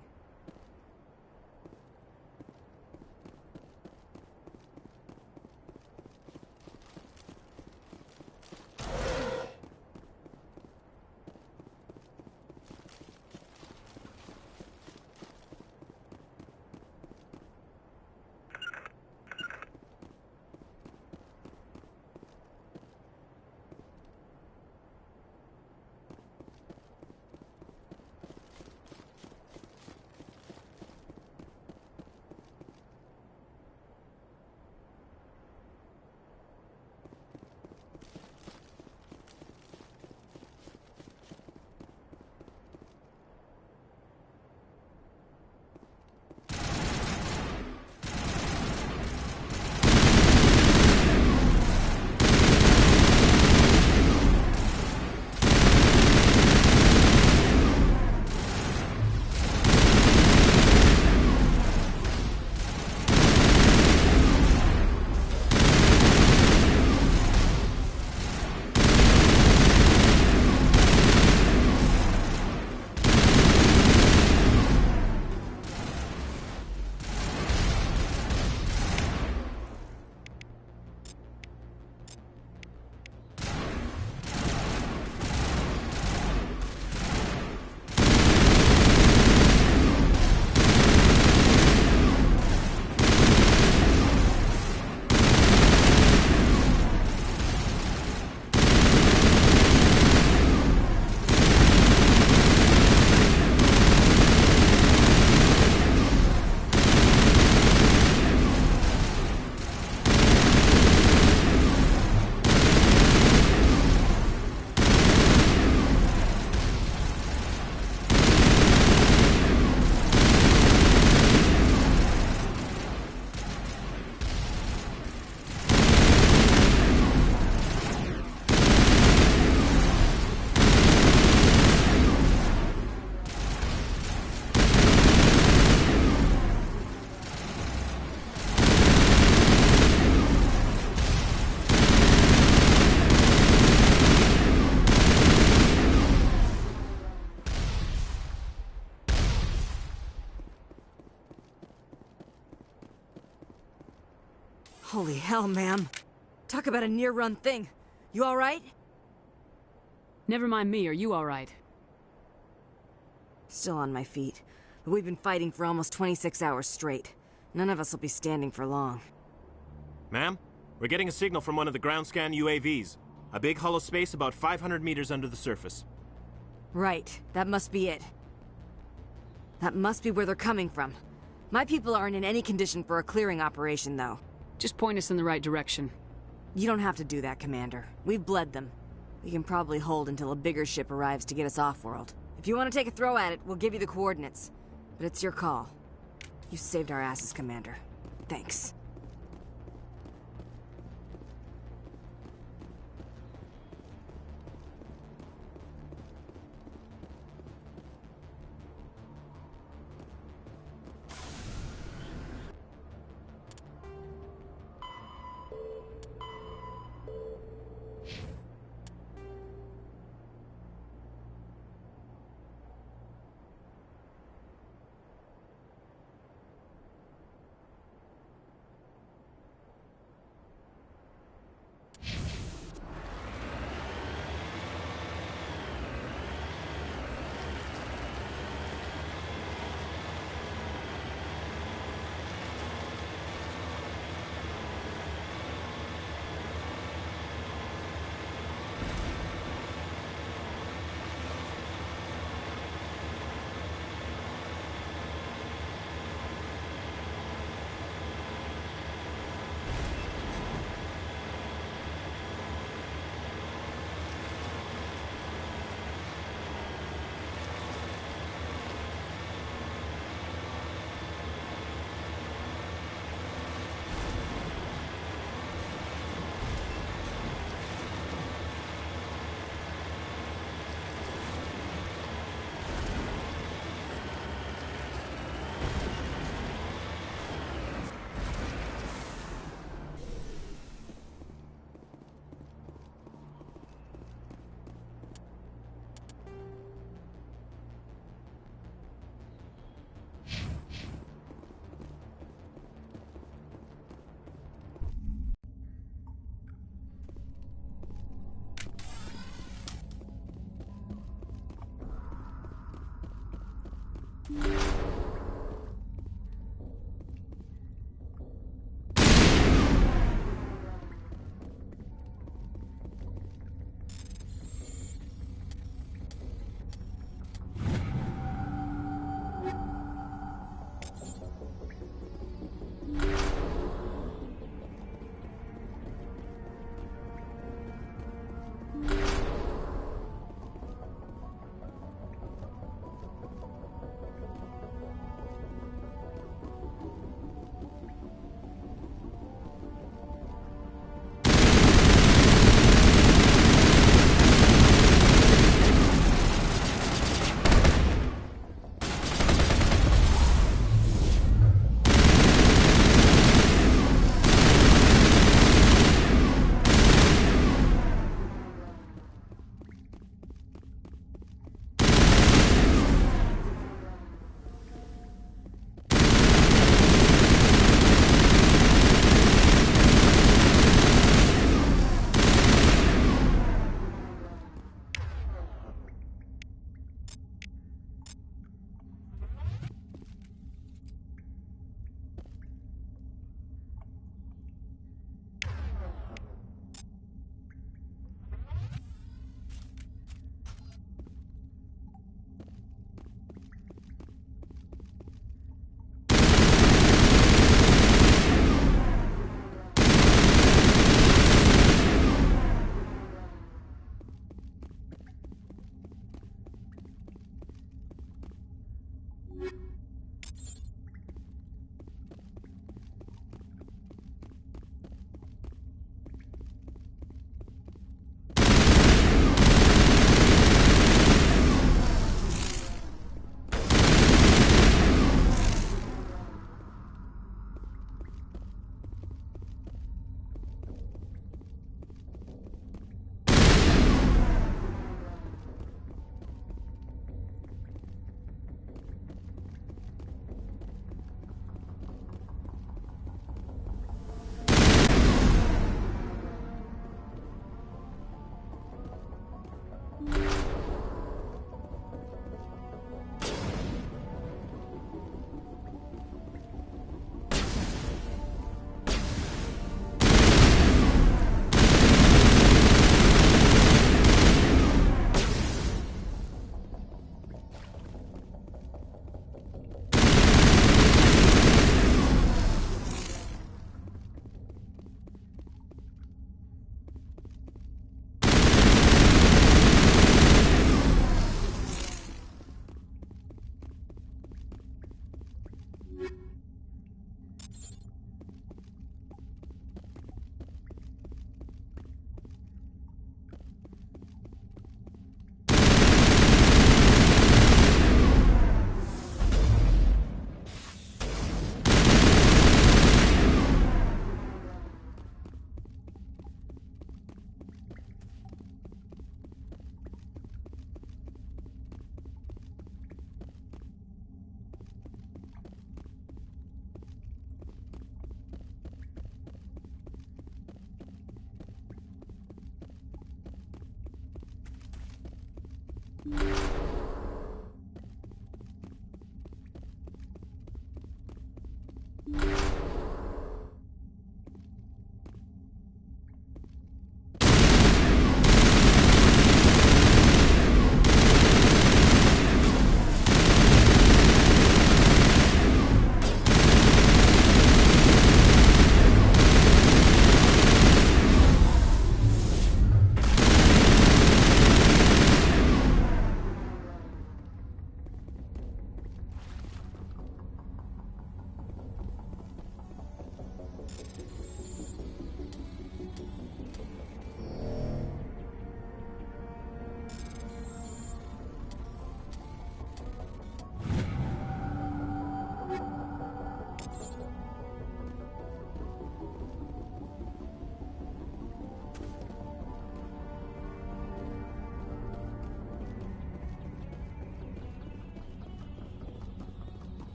Holy hell, ma'am. Talk about a near-run thing. You all right? Never mind me, are you all right? Still on my feet. But we've been fighting for almost 26 hours straight. None of us will be standing for long. Ma'am, we're getting a signal from one of the ground scan UAVs. A big hollow space about 500 meters under the surface. Right. That must be it. That must be where they're coming from. My people aren't in any condition for a clearing operation, though. Just point us in the right direction. You don't have to do that, Commander. We've bled them. We can probably hold until a bigger ship arrives to get us off-world. If you want to take a throw at it, we'll give you the coordinates. But it's your call. You saved our asses, Commander. Thanks.